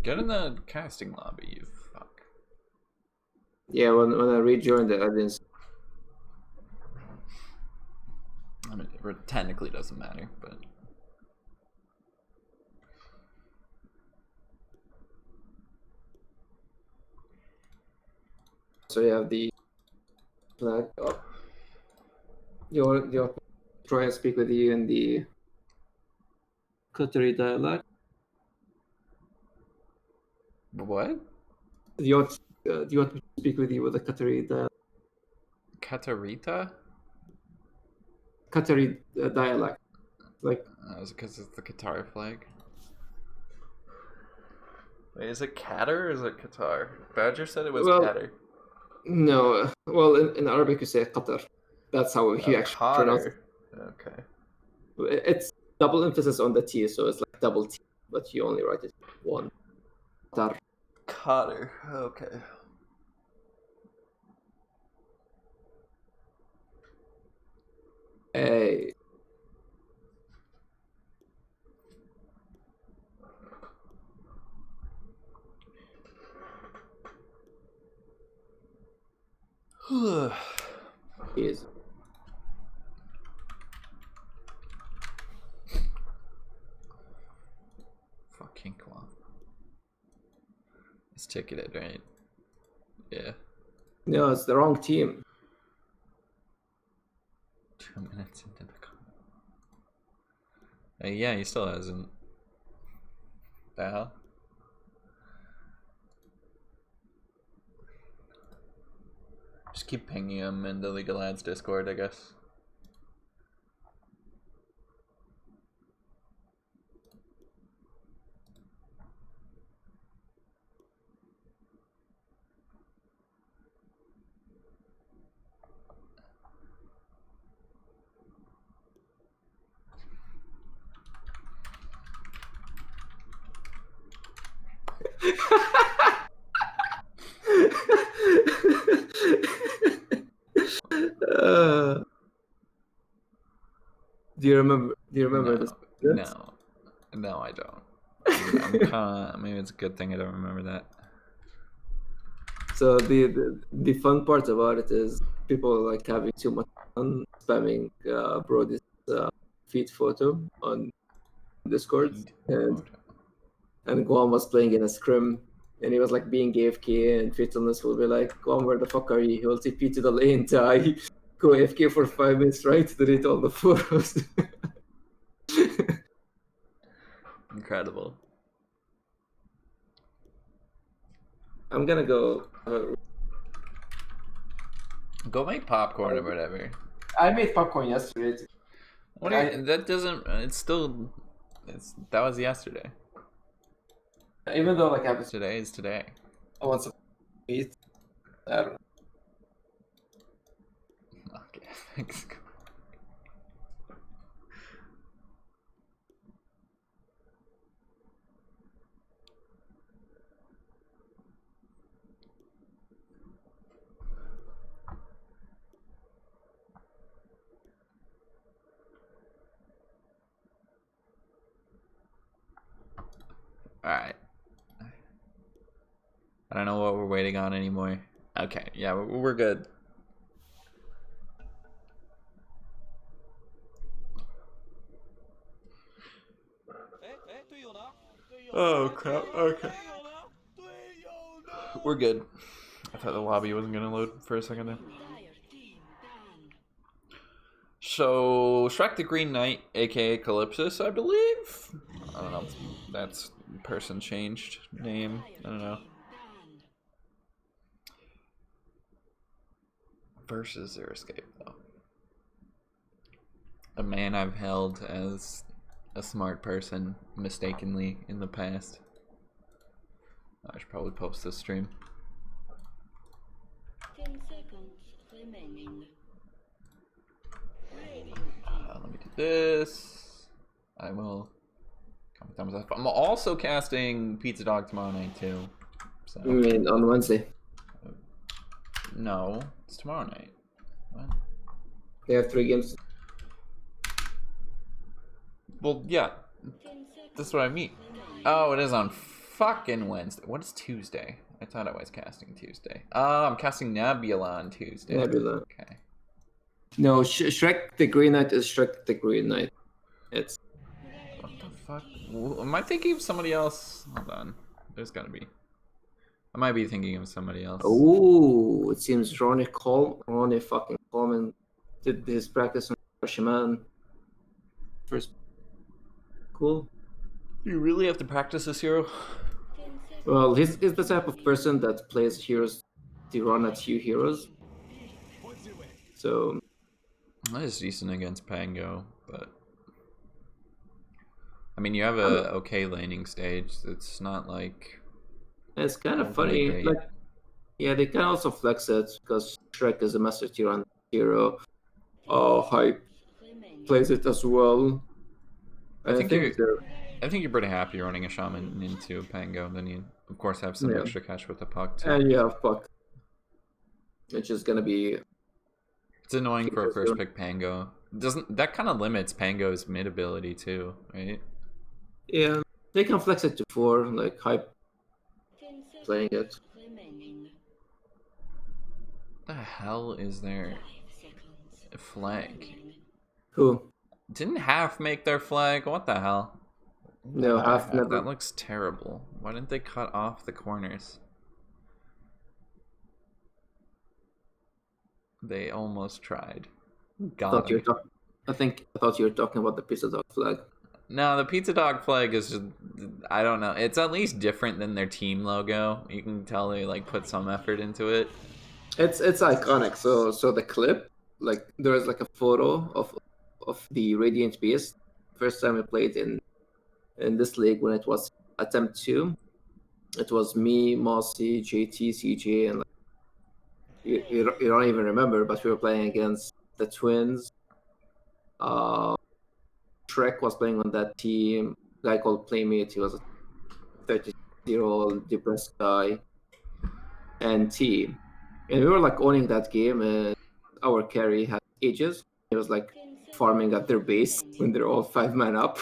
Get in the casting lobby, you fuck. Yeah, when I rejoined it, I didn't. I mean, it technically doesn't matter, but. So you have the flag up. Your try and speak with you in the Qatari dialect. What? Do you want me to speak with you with the Qatari dialect? Katarita? Qatari dialect, like. Is it because it's the Qatar flag? Wait, is it Qatar or is it Qatar? Badger said it was Qatar. No, well, in Arabic you say Qatar. That's how he actually pronounces it. Okay. It's double emphasis on the T, so it's like double T, but you only write it one. Qatar. Qatar. Okay. Hey. Yes. Fucking Kwam. It's ticketed, right? Yeah. No, it's the wrong team. 2 minutes into the call. Yeah, he still hasn't. The hell? Just keep pinging him in the League of Lads Discord, I guess. Do you remember this? No, I don't. I'm kinda, maybe it's a good thing I don't remember that. So the fun part about it is people like having too much fun spamming Brody's feed photo on Discord, and Guam was playing in a scrim, and he was like being AFK, and Fatalness will be like, Guam, where the fuck are you? He will TP to the lane, die, go AFK for 5 minutes, right? Delete all the photos. Incredible. I'm gonna go. Go make popcorn or whatever. I made popcorn yesterday. What do you, that doesn't. It's still. That was yesterday. Even though like Today is today. I want some meat. I don't know. Okay, thanks. Alright. I don't know what we're waiting on anymore. Okay, yeah, we're good. Oh crap, okay. We're good. I thought the lobby wasn't gonna load for a second there. So, Shrek the Green Knight, aka Calypsis, I believe? I don't know if that's person changed name. I don't know. Versus their escape, though. A man I've held as a smart person mistakenly in the past. I should probably post this stream. 10 seconds remaining. Let me do this. I will. I'm also casting PizzaDog tomorrow night too. So. I mean, on Wednesday. No, it's tomorrow night. What? They have 3 games. Well, yeah, That's what I mean. Oh, it is on fucking Wednesday. What is Tuesday? I thought I was casting Tuesday. Oh, I'm casting Nebula on Tuesday. Nebula. Okay. No, Shrek the Green Knight is Shrek the Green Knight. It's What the fuck? Am I thinking of somebody else? Hold on. There's gotta be. I might be thinking of somebody else. oh, it seems Ronnie fucking Coleman did his practice on Shaman. First, cool. You really have to practice this hero? Well, he's the type of person that plays heroes to run at few heroes. So That is decent against Pango, but I mean, you have a okay laning stage. It's not like it's kind of overly funny. great. Like, yeah, they can also flex it because Shrek is a master tier on hero. Hype plays it as well. I think they're you're pretty happy running a shaman into Pango. Then you, of course, have some Yeah. extra cash with the puck too. and you have Puck, which is gonna be It's annoying for a Because first they're- pick Pango. Doesn't that kind of limits Pango's mid ability too, right? yeah. They can flex it to 4, like Hype playing it. What the hell is their flag? Who? Didn't half make their flag? What the hell? No, half never. That looks terrible. Why didn't they cut off the corners? They almost tried. I Got thought you him. were I thought you were talking about the PizzaDog flag. No, the PizzaDog flag is just, I don't know. It's at least different than their team logo. You can tell they like put some effort into it. It's iconic. So the clip, like there is like a photo of the Radiant Beast. First time we played in this league when it was attempt 2. It was me, Mossy, JT, CJ, and like, you don't even remember, but we were playing against the Twins. Shrek was playing on that team. A guy called Playmate, he was a 30-year-old depressed guy, and T. And we were like owning that game, and our carry had ages. He was like farming at their base when they're all 5 man up,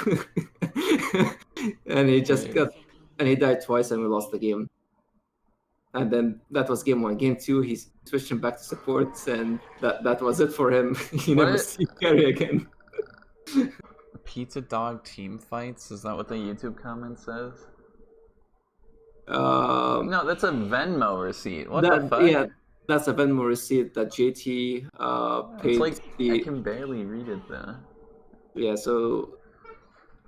and he just he died twice, and we lost the game. And then that was game 1. Game 2, he switched him back to support, and that was it for him. He never see carry again. PizzaDog team fights? Is that what the YouTube comment says? No, that's a Venmo receipt. What the fuck? Yeah, that's a Venmo receipt that JT paid. It's like I can barely read it though. Yeah, so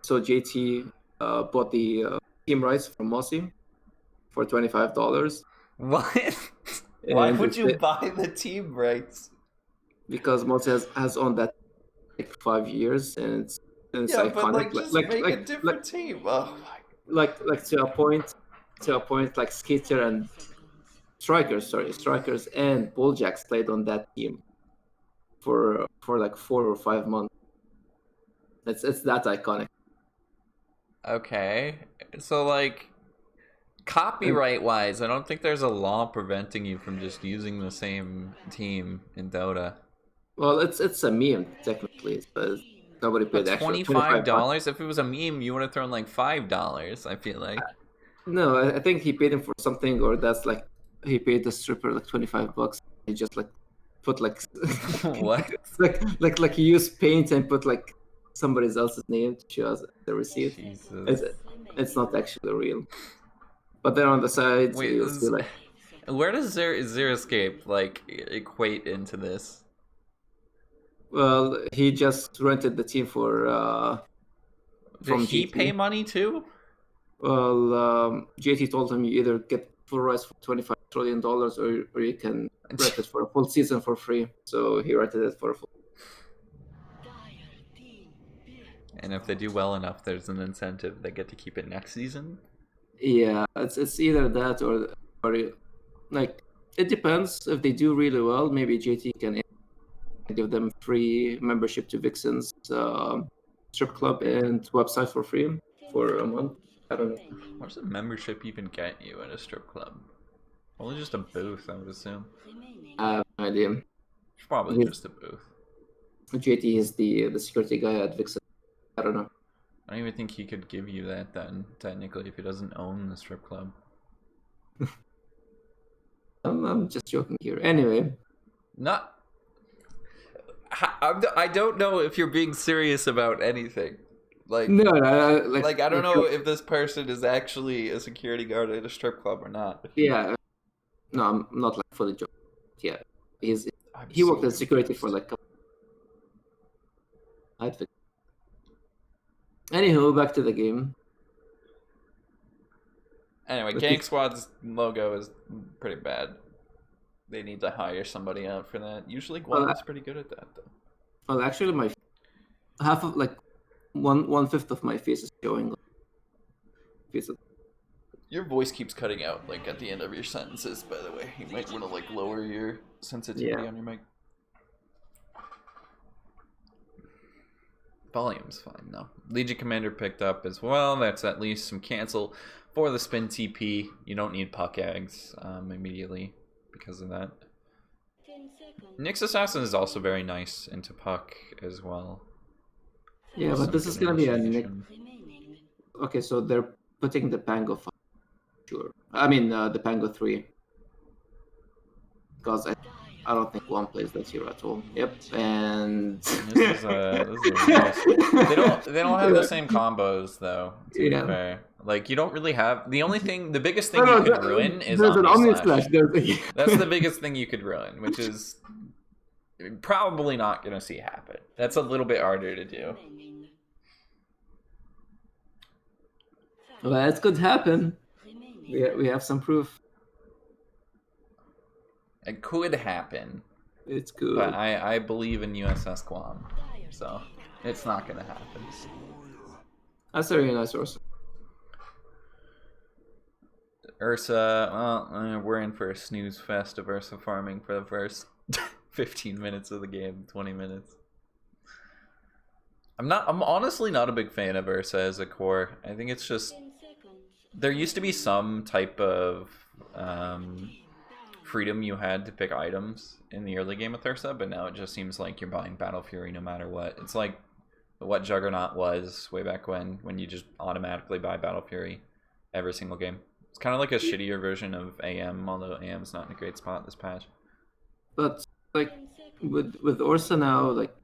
JT bought the team rights from Mossy for $25. What? Why And would you it's- buy the team rights? Because Mossy has owned that like 5 years, and it's Yeah, iconic. but like just make a different team. Oh my. like to a point, like Skater and Strikers and Bulljacks played on that team for like 4 or 5 months. It's that iconic. Okay, so like copyright wise, I don't think there's a law preventing you from just using the same team in Dota. Well, it's a meme technically, but nobody paid But actual $25? If it was a meme, you would have thrown like $5. I feel like. No, I think he paid him for something, or that's like he paid the stripper like $25. He just like put like What? like he used paint and put like somebody else's name to show us the receipt. Jesus. It's not actually real. But then on the side, Wait, you'll see like where does Zero Escape like equate into this? well, he just rented the team for Did from he GT. pay money too? Well, JT told him you either get full rights for $25 trillion or you can rent it for a full season for free. So he rented it for a full. And if they do well enough, there's an incentive. They get to keep it next season. Yeah, it's either that or like it depends. If they do really well, maybe JT can give them free membership to Vixen's strip club and website for free for a month. I don't know. What does a membership even get you at a strip club? Probably just a booth, I would assume. I have no idea. It's probably Yes. just a booth. JT is the security guy at Vixen. I don't know. I don't even think he could give you that then, technically, if he doesn't own the strip club. I'm just joking here. Anyway, Not. I don't know if you're being serious about anything. Like, no, like I don't know if this person is actually a security guard at a strip club or not. Yeah, no, I'm not like fully joking. Yeah, he so worked as security for confused. like. Anywho, back to the game. Anyway, But Gank Squad's logo is pretty bad. They need to hire somebody out for that. Usually Guam is pretty good at that, though. Well, actually, my half of like one fifth of my face is showing. Like, face of, Your voice keeps cutting out, like, at the end of your sentences, by the way. You might want to, like, lower your sensitivity on your mic. Volume's fine, though. Legion Commander picked up as well. That's at least some cancel for the spin TP. You don't need puck eggs immediately because of that. 10 seconds. Nyx Assassin is also very nice into puck as well. yeah, but Some this is good gonna be a initiation. Remaining. Okay, so they're putting the Pango 5. Sure. I mean, the Pango 3. Because I don't think one plays that hero at all. Yep, and This is a mess. They don't have the same combos though. To be fair, like you don't really have the biggest thing you could ruin is there's an Omni Omni Slash. Slash. That's the biggest thing you could ruin, which is probably not gonna see happen. That's a little bit harder to do. Remaining. Well, it could happen. Remaining. We have some proof. It could happen, It's good. but I believe in USS Guam, so it's not gonna happen. That's a really nice Ursa. Ursa, well, we're in for a snooze fest of Ursa farming for the first 15 minutes of the game, 20 minutes. I'm honestly not a big fan of Ursa as a core. I think it's just 10 seconds. there used to be some type of freedom you had to pick items in the early game with Ursa, but now it just seems like you're buying Battle Fury no matter what. It's like what Juggernaut was way back when you just automatically buy Battle Fury every single game. It's kind of like a shittier version of AM, although AM's not in a great spot this patch. But like 10 seconds. with Ursa now, like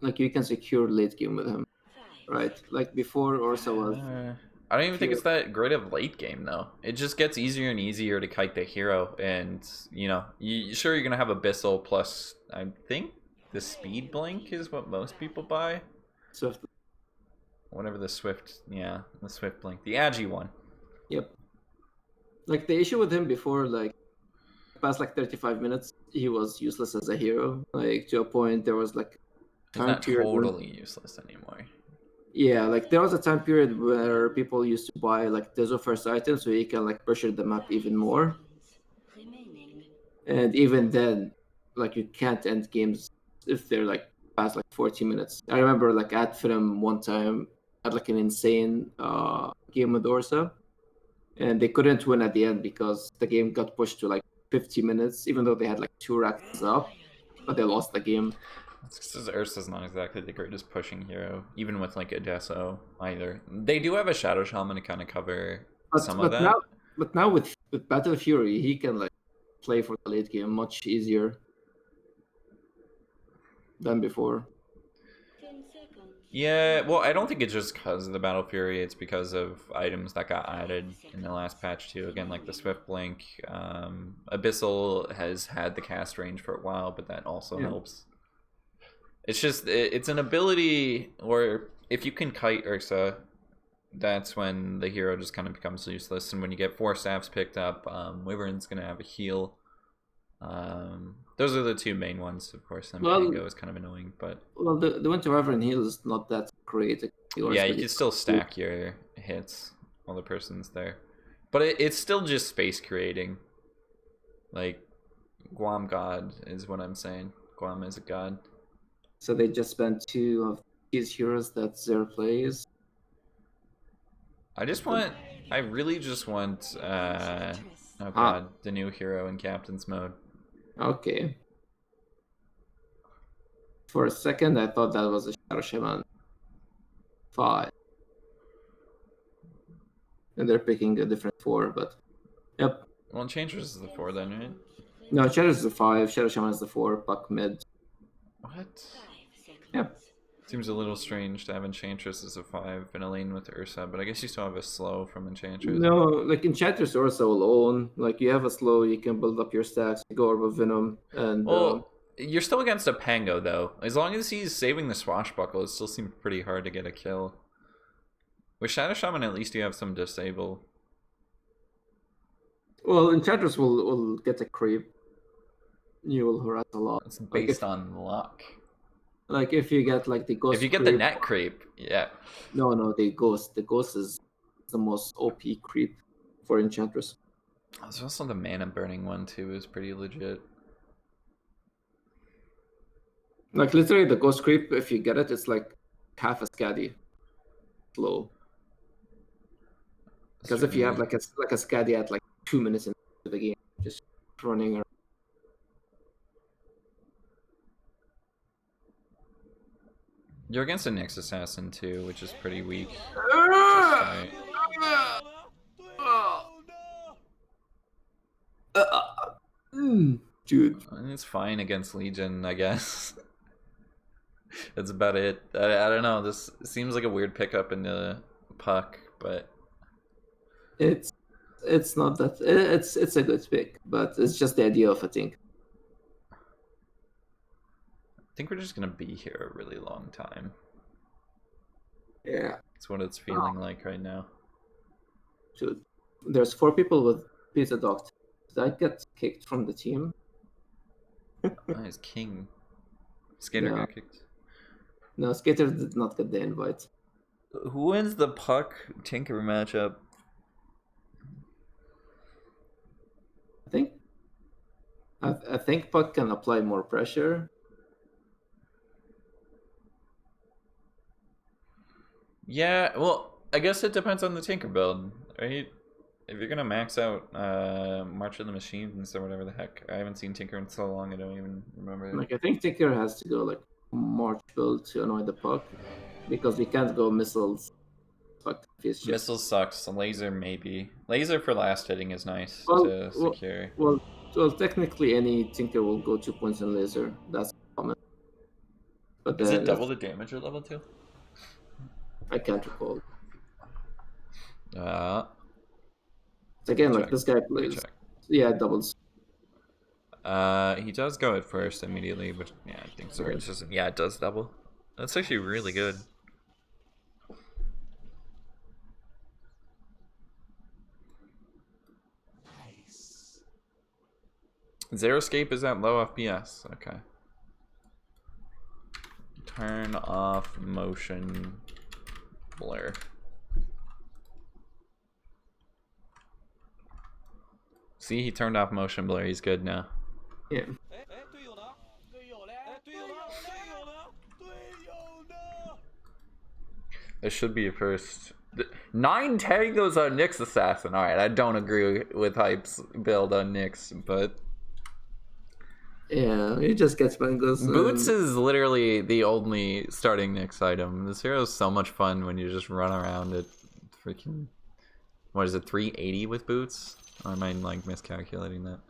like you can secure late game with him, 5. right? Like before, Ursa was. I don't even think it's that great of late game though. It just gets easier and easier to kite the hero, and you know, you're gonna have Abyssal plus. I think the Speed Blink is what most people buy. Swift. Whatever the Swift, yeah, the Swift Blink, the Agi one. Yep. Like the issue with him before, like past like 35 minutes, he was useless as a hero. Like to a point, there was like He's not totally useless anymore. Yeah, like there was a time period where people used to buy like Tezo first items so you can like pressure the map even more. Remaining. And even then, like you can't end games if they're like past like 40 minutes. I remember like at Film one time had like an insane game with Orsa, and they couldn't win at the end because the game got pushed to like 50 minutes, even though they had like 2 racks up, but they lost the game. It's because Ursa's not exactly the greatest pushing hero, even with like Adesso either. They do have a Shadow Shaman to kind of cover some of that. But now with Battle Fury, he can like play for the late game much easier than before. 10 seconds. Yeah, well, I don't think it's just because of the Battle Fury. It's because of items that got added in the last patch too. Again, like the Swift Blink. Abyssal has had the cast range for a while, but that also helps. It's just, it's an ability where if you can kite Ursa, that's when the hero just kind of becomes useless. And when you get 4 staffs picked up, Wyvern's going to have a heal. Those are the 2 main ones, of course. Then Pango is kind of annoying, but... Well, the Winter Wyvern heal is not that great. Yeah, you can still stack your hits while the person's there. But it's still just space creating. Like, Guam God is what I'm saying. Guam is a god. So they just spent 2 of these heroes that Zer plays. I really just want, oh god, the new hero in Captain's mode. Okay. For a second, I thought that was a Shadow Shaman 5. and they're picking a different 4. But yep, Well, Enchantress is the 4 then, right? no, Shadow's the 5, Shadow Shaman is the 4, Puck mid. What? Yep. Seems a little strange to have Enchantress as a 5 in a lane with Ursa, but I guess you still have a slow from Enchantress. No, like Enchantress also alone, like you have a slow, you can build up your stacks, you go over Venom, and Well, you're still against a Pango though. As long as he's saving the Swashbuckle, it still seems pretty hard to get a kill. With Shadow Shaman, at least you have some disable. well, Enchantress will get a creep. You will harass a lot. It's based on luck. Like if you get like the ghost. If you get the net creep, yeah. No, the ghost. The ghost is the most OP creep for Enchantress. There's also the mana burning one too, is pretty legit. Like literally the ghost creep, if you get it, it's like half a Scaddy slow. Because if you have like a Scaddy at like 2 minutes into the game, just running around. You're against a Nyx Assassin too, which is pretty weak. Dude. It's fine against Legion, I guess. That's about it. I don't know. This seems like a weird pickup in the Puck, but It's not that it's a good pick, but it's just the idea of a thing. I think we're just gonna be here a really long time. Yeah. That's what it's feeling like right now. Dude, there's 4 people with PizzaDog. Did I get kicked from the team? Nice King. Skater No. got kicked. No, Skater did not get the invite. Who wins the Puck Tinker matchup? I think Puck can apply more pressure. Yeah, well, I guess it depends on the Tinker build, right? If you're gonna max out March of the Machines or whatever the heck, I haven't seen Tinker in so long I don't even remember. Like I think Tinker has to go like March build to annoy the Puck, because we can't go missiles. Puck just... Missile sucks. Laser maybe. Laser for last hitting is nice to secure. Well, technically any Tinker will go 2 points in laser. That's common. But is it double the damage at level 2? I can't recall. Check. Again, like this guy plays. Yeah, doubles. He does go at first immediately, but yeah, I think so. It's just, yeah, it does double. That's actually really good. Zero Escape is at low FPS. Okay. Turn off motion blur. See, he turned off motion blur. He's good now. Yeah. This should be a first. 9 tangos on Nyx Assassin. Alright, I don't agree with Hype's build on Nyx, but... Yeah, he just gets bangles. Boots is literally the only starting Nyx item. This hero is so much fun when you just run around at freaking... What is it, 380 with Boots? Or am I like miscalculating that?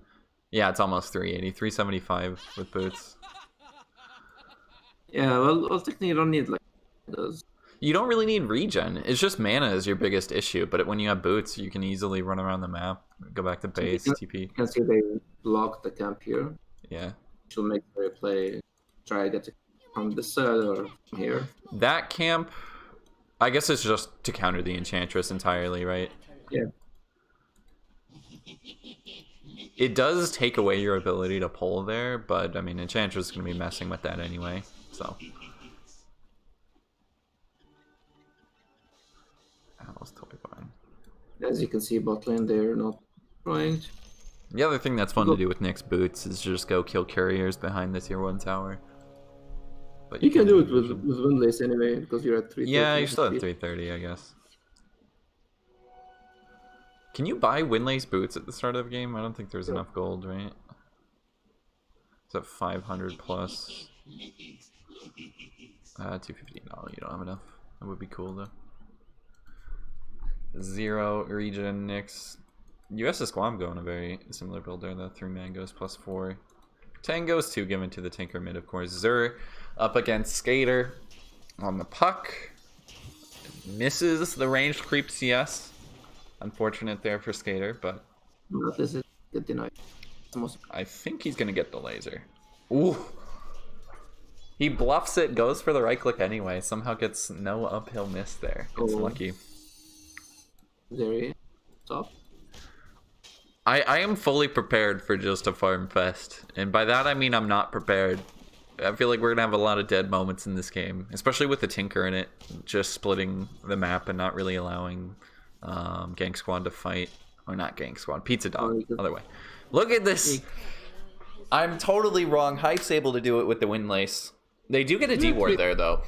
Yeah, it's almost 380. 375 with Boots. Yeah, well technically you don't need like those. You don't really need regen. It's just mana is your biggest issue. But when you have Boots, you can easily run around the map, go back to base, TP. You can see they block the camp here. Yeah. She'll make their play, try to get it from this side or from here. That camp, I guess it's just to counter the Enchantress entirely, right? Yeah. It does take away your ability to pull there, but I mean, Enchantress is going to be messing with that anyway, so. That was totally fine. As you can see, bot lane, they're not trying. The other thing that's fun to do with Nyx Boots is just go kill couriers behind the tier 1 tower. But you can do it with Windlace anyway, because you're at 330. Yeah, you're still at 330, I guess. Can you buy Windlace Boots at the start of the game? I don't think there's enough gold, right? Is that 500 plus? 250. No, you don't have enough. That would be cool though. 0 region. Nyx. US Squam going a very similar build there, the 3 mangoes plus 4 tangos, 2 given to the Tinker mid, of course. Zur up against Skater on the puck. Misses the ranged creep CS. Unfortunate there for Skater, but That is it. Get denied. I think he's gonna get the laser. Ooh. He bluffs it, goes for the right click anyway, somehow gets no uphill miss there. It's lucky. Very top. I am fully prepared for just a farm fest. And by that I mean I'm not prepared. I feel like we're gonna have a lot of dead moments in this game, especially with the Tinker in it, just splitting the map and not really allowing Gank Squad to fight. Or not Gank Squad, PizzaDog, other way. Look at this! I'm totally wrong. Hype's able to do it with the Windlace. They do get a D-ward there, though.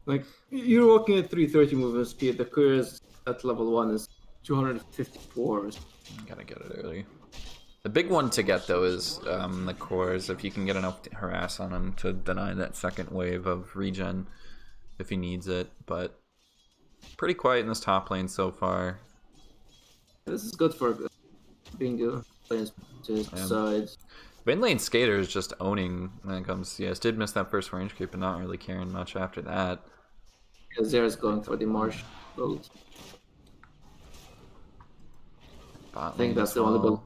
Like, you're walking at 330 movement speed. The couriers at level 1 is 254. Gotta get it early. The big one to get, though, is the cores. If you can get enough harass on him to deny that second wave of regen if he needs it. But pretty quiet in this top lane so far. This is good for Bingo playing to his side. Mid lane Skater is just owning when it comes to CS. Did miss that first range creep, but not really caring much after that. Yeah, Zera's going for the Marsh build. I think that's the only build.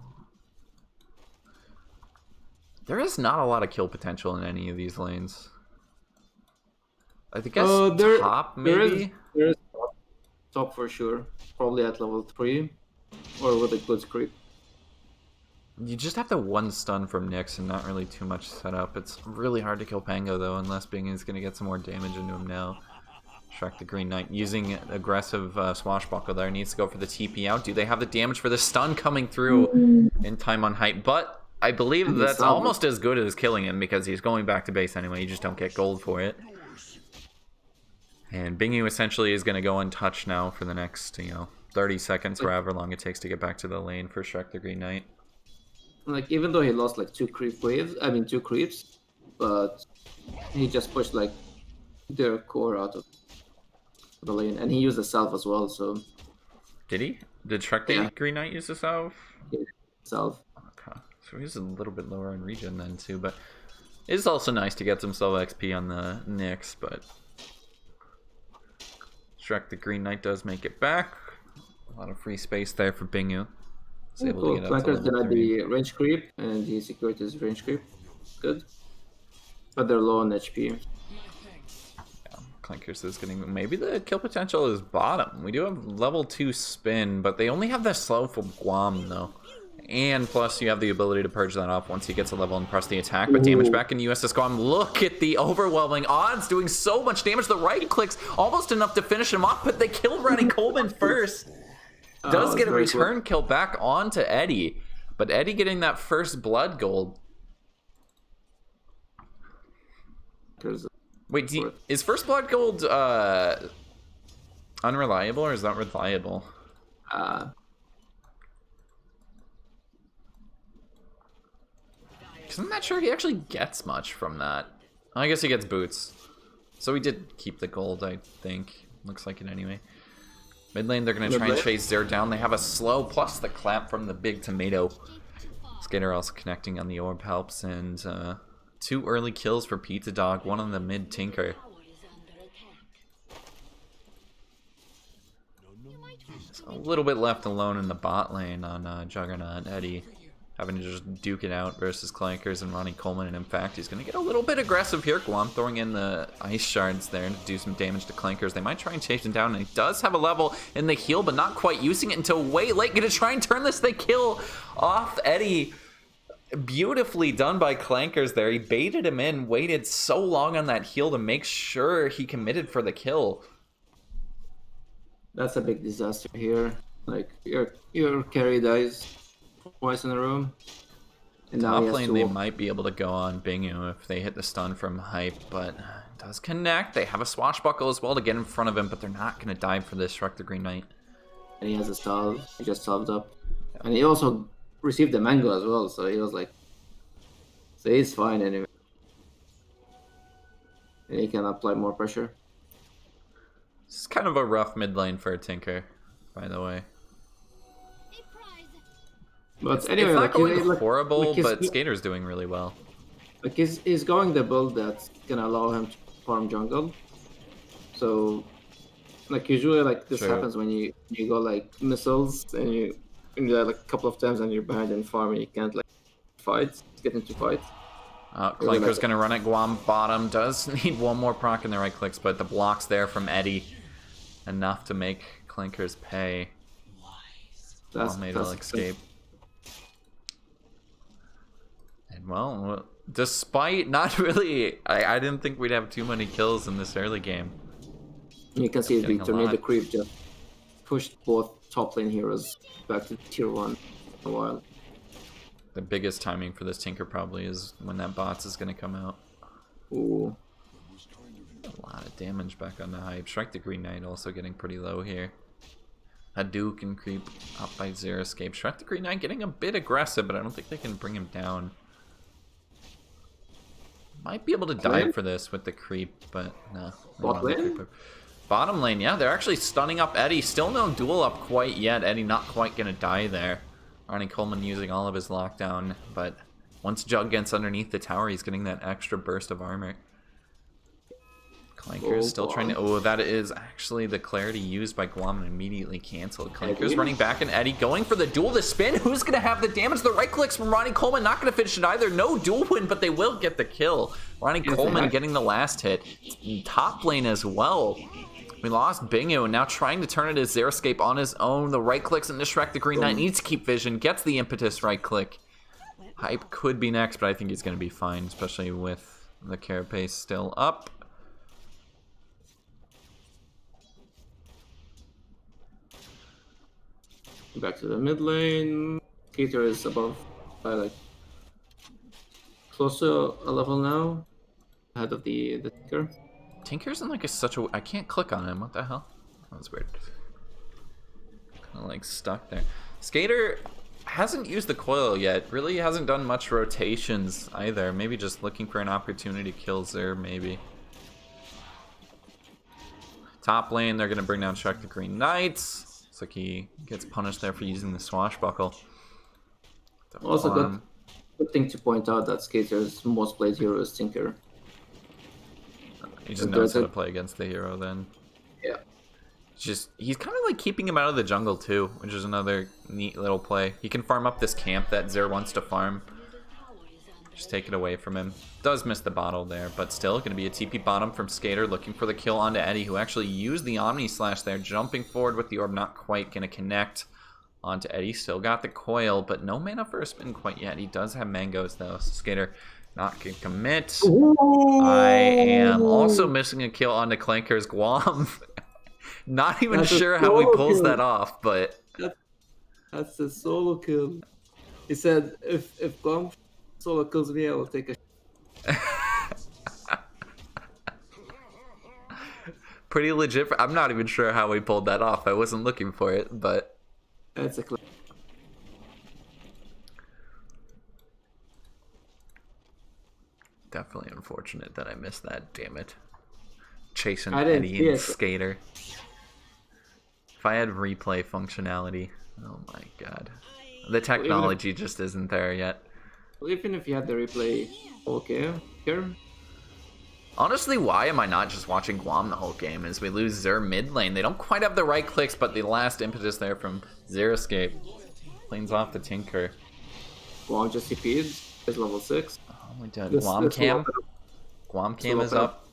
There is not a lot of kill potential in any of these lanes. I think top, maybe? There is top for sure. Probably at level 3. Or with a good creep. You just have the one stun from Nyx and not really too much setup. It's really hard to kill Pango though, unless Bing is going to get some more damage into him now. Shrek the Green Knight using aggressive swashbuckle there. Needs to go for the TP out. Do they have the damage for the stun coming through in time on height? But I believe that's almost as good as killing him because he's going back to base anyway. You just don't get gold for it. And Bingu essentially is going to go untouched now for the next, 30 seconds, or however long it takes to get back to the lane for Shrek the Green Knight. Like, even though he lost like 2 creeps, but he just pushed like their core out of the lane, and he used the salve as well. So did he? Did Shrek the Green Knight use the salve? Yeah, salve. Okay, so he's a little bit lower on regen then too, but it's also nice to get some self XP on the Nyx. But Shrek the Green Knight does make it back. A lot of free space there for Bingu. Cool. Clankers denied the range creep, and he secured his range creep. Good. But they're low on HP. Yeah, Clankers is getting... Maybe the kill potential is bottom. We do have level 2 spin, but they only have that slow from Guam, though. And plus, you have the ability to purge that off once he gets a level and press the attack. But damage back in USS Guam. Look at the overwhelming odds, doing so much damage. The right clicks almost enough to finish him off, but they killed Ronnie Coleman first. Does get a return kill back onto Eddie, but Eddie getting that first blood gold. Wait, is first blood gold unreliable or is that reliable? Because I'm not sure he actually gets much from that. I guess he gets boots. So he did keep the gold, I think. Looks like it anyway. Mid lane, they're going to try and chase Zero down. They have a slow, plus the clap from the big tomato. Skater also connecting on the orb helps, and 2 early kills for PizzaDog, 1 on the mid Tinker. So a little bit left alone in the bot lane on Juggernaut. Eddie having to just duke it out versus Clankers and Ronnie Coleman, and in fact, he's going to get a little bit aggressive here. Guam throwing in the ice shards there to do some damage to Clankers. They might try and chase him down, and he does have a level in the heal, but not quite using it until way late. Going to try and turn this, they kill off Eddie. Beautifully done by Clankers there. He baited him in, waited so long on that heal to make sure he committed for the kill. That's a big disaster here. Like, your carry dies twice in a row. And top lane, they might be able to go on Bingu if they hit the stun from Hype, but it does connect. They have a swashbuckle as well to get in front of him, but they're not going to dive for this Shrek the Green Knight. And he has a salve. He just salved up. Yeah. And he also received the mango as well, so he was like... So he's fine anyway. And he can apply more pressure. This is kind of a rough mid lane for a Tinker, by the way. But anyway, It's not like, going like, horrible, like but Skater's doing really well. Like he's going the build that's gonna allow him to farm jungle. So, like usually, like this True. happens when you go like missiles and you die like a couple of times and you're behind in farm and you can't like get into fights. Clanker's gonna run at Guam bottom. Does need one more proc in the right clicks, but the blocks there from Eddie enough to make Clankers pay. That's will escape. And well, despite not really, I didn't think we'd have too many kills in this early game. You can see the tornado lot. creep just pushed both top lane heroes back to tier 1 for a while. The biggest timing for this Tinker probably is when that bots is going to come out. Ooh. A lot of damage back on the hype. Strike the Green Knight also getting pretty low here. Hadouken creep up by Zero Escape. Strike the Green Knight getting a bit aggressive, but I don't think they can bring him down. Might be able to dive for this with the creep, but no. Bot lane? Bottom lane, yeah, they're actually stunning up Eddie. Still no duel up quite yet. Eddie not quite going to die there. Ronnie Coleman using all of his lockdown, but once Jug gets underneath the tower, he's getting that extra burst of armor. Clanker's still trying to... Oh, that is actually the clarity used by Guam and immediately canceled. Clanker's running back, and Eddie going for the duel. The spin, who's going to have the damage? The right clicks from Ronnie Coleman, not going to finish it either. No duel win, but they will get the kill. Ronnie Coleman getting the last hit. Top lane as well. We lost Bingo, and now trying to turn it as Xeriscape on his own. The right clicks into Shrek. The Green Knight needs to keep vision. Gets the impetus right click. Hype could be next, but I think he's going to be fine, especially with the carapace still up. Back to the mid lane. Skater is above by like close to a level now, ahead of the Tinker. Tinker's in like such a... I can't click on him. What the hell? That was weird. Kind of like stuck there. Skater hasn't used the coil yet. Really hasn't done much rotations either. Maybe just looking for an opportunity to kill Zer, maybe. Top lane, they're going to bring down Shrek the Green Knights. Looks like he gets punished there for using the swashbuckle. Also good thing to point out that Skater's most played hero is Tinker. He just knows how to play against the hero then. Yeah. Just he's kind of like keeping him out of the jungle too, which is another neat little play. He can farm up this camp that Zer wants to farm. Just take it away from him. Does miss the bottle there, but still going to be a TP bottom from Skater, looking for the kill onto Eddie, who actually used the Omni Slash there, jumping forward with the orb, not quite going to connect onto Eddie. Still got the coil, but no mana for a spin quite yet. He does have mangoes though, so Skater not going to commit. Ooh. I am also missing a kill onto Clanker's Guam. Not even sure how he pulls that off, but... That's a solo kill. He said, if Guam solo kills me, I will take a... Pretty legit. I'm not even sure how he pulled that off. I wasn't looking for it, but... That's a clip. Definitely unfortunate that I missed that, damn it. Chasing I didn't Eddie see and it. Skater. If I had replay functionality, oh my god. The technology just isn't there yet. Well, even if you had the replay, okay, here. Honestly, why am I not just watching Guam the whole game? As we lose Zer mid lane. They don't quite have the right clicks, but the last impetus there from Xeriscape cleans off the Tinker. Guam just CP'd, is level 6. Oh my god, Guam cam? Guam cam is up.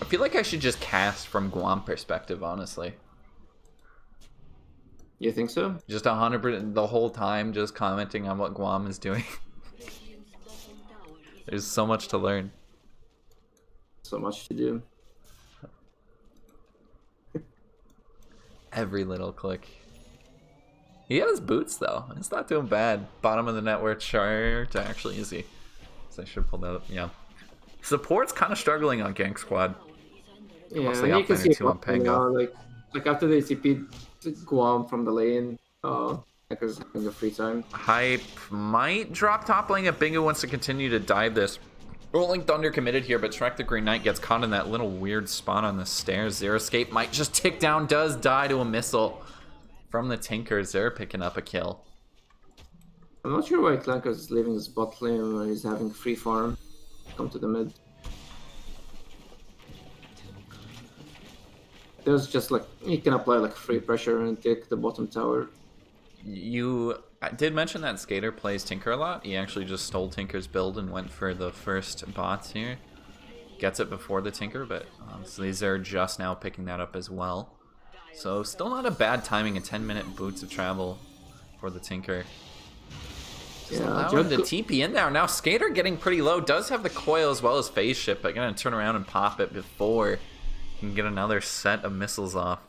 I feel like I should just cast from Guam perspective, honestly. You think so? Just 100% the whole time, just commenting on what Guam is doing. There's so much to learn. So much to do. Every little click. He has boots though. It's not doing bad. Bottom of the network chart actually easy. So I should pull that up. Yeah. Support's kind of struggling on Gank Squad. Yeah, Mostly and you can outlaner see too on Pango. like after they CP'd Guam from the lane, because having a free time. Hype might drop top lane if Bingo wants to continue to dive this. Rolling Thunder committed here, but Shrek the Green Knight gets caught in that little weird spot on the stairs. Zero Escape might just tick down, does die to a missile from the Tinkers. They're picking up a kill. I'm not sure why Clanker is leaving his bot lane when he's having free farm. Come to the mid. There's just like, he can apply like free pressure and take the bottom tower. I did mention that Skater plays Tinker a lot. He actually just stole Tinker's build and went for the first bots here. Gets it before the Tinker, but obviously they're just now picking that up as well. So still not a bad timing, a 10-minute boots of travel for the Tinker. Just allowing the TP in there. Now Skater getting pretty low, does have the coil as well as phase shift, but gonna turn around and pop it before he can get another set of missiles off.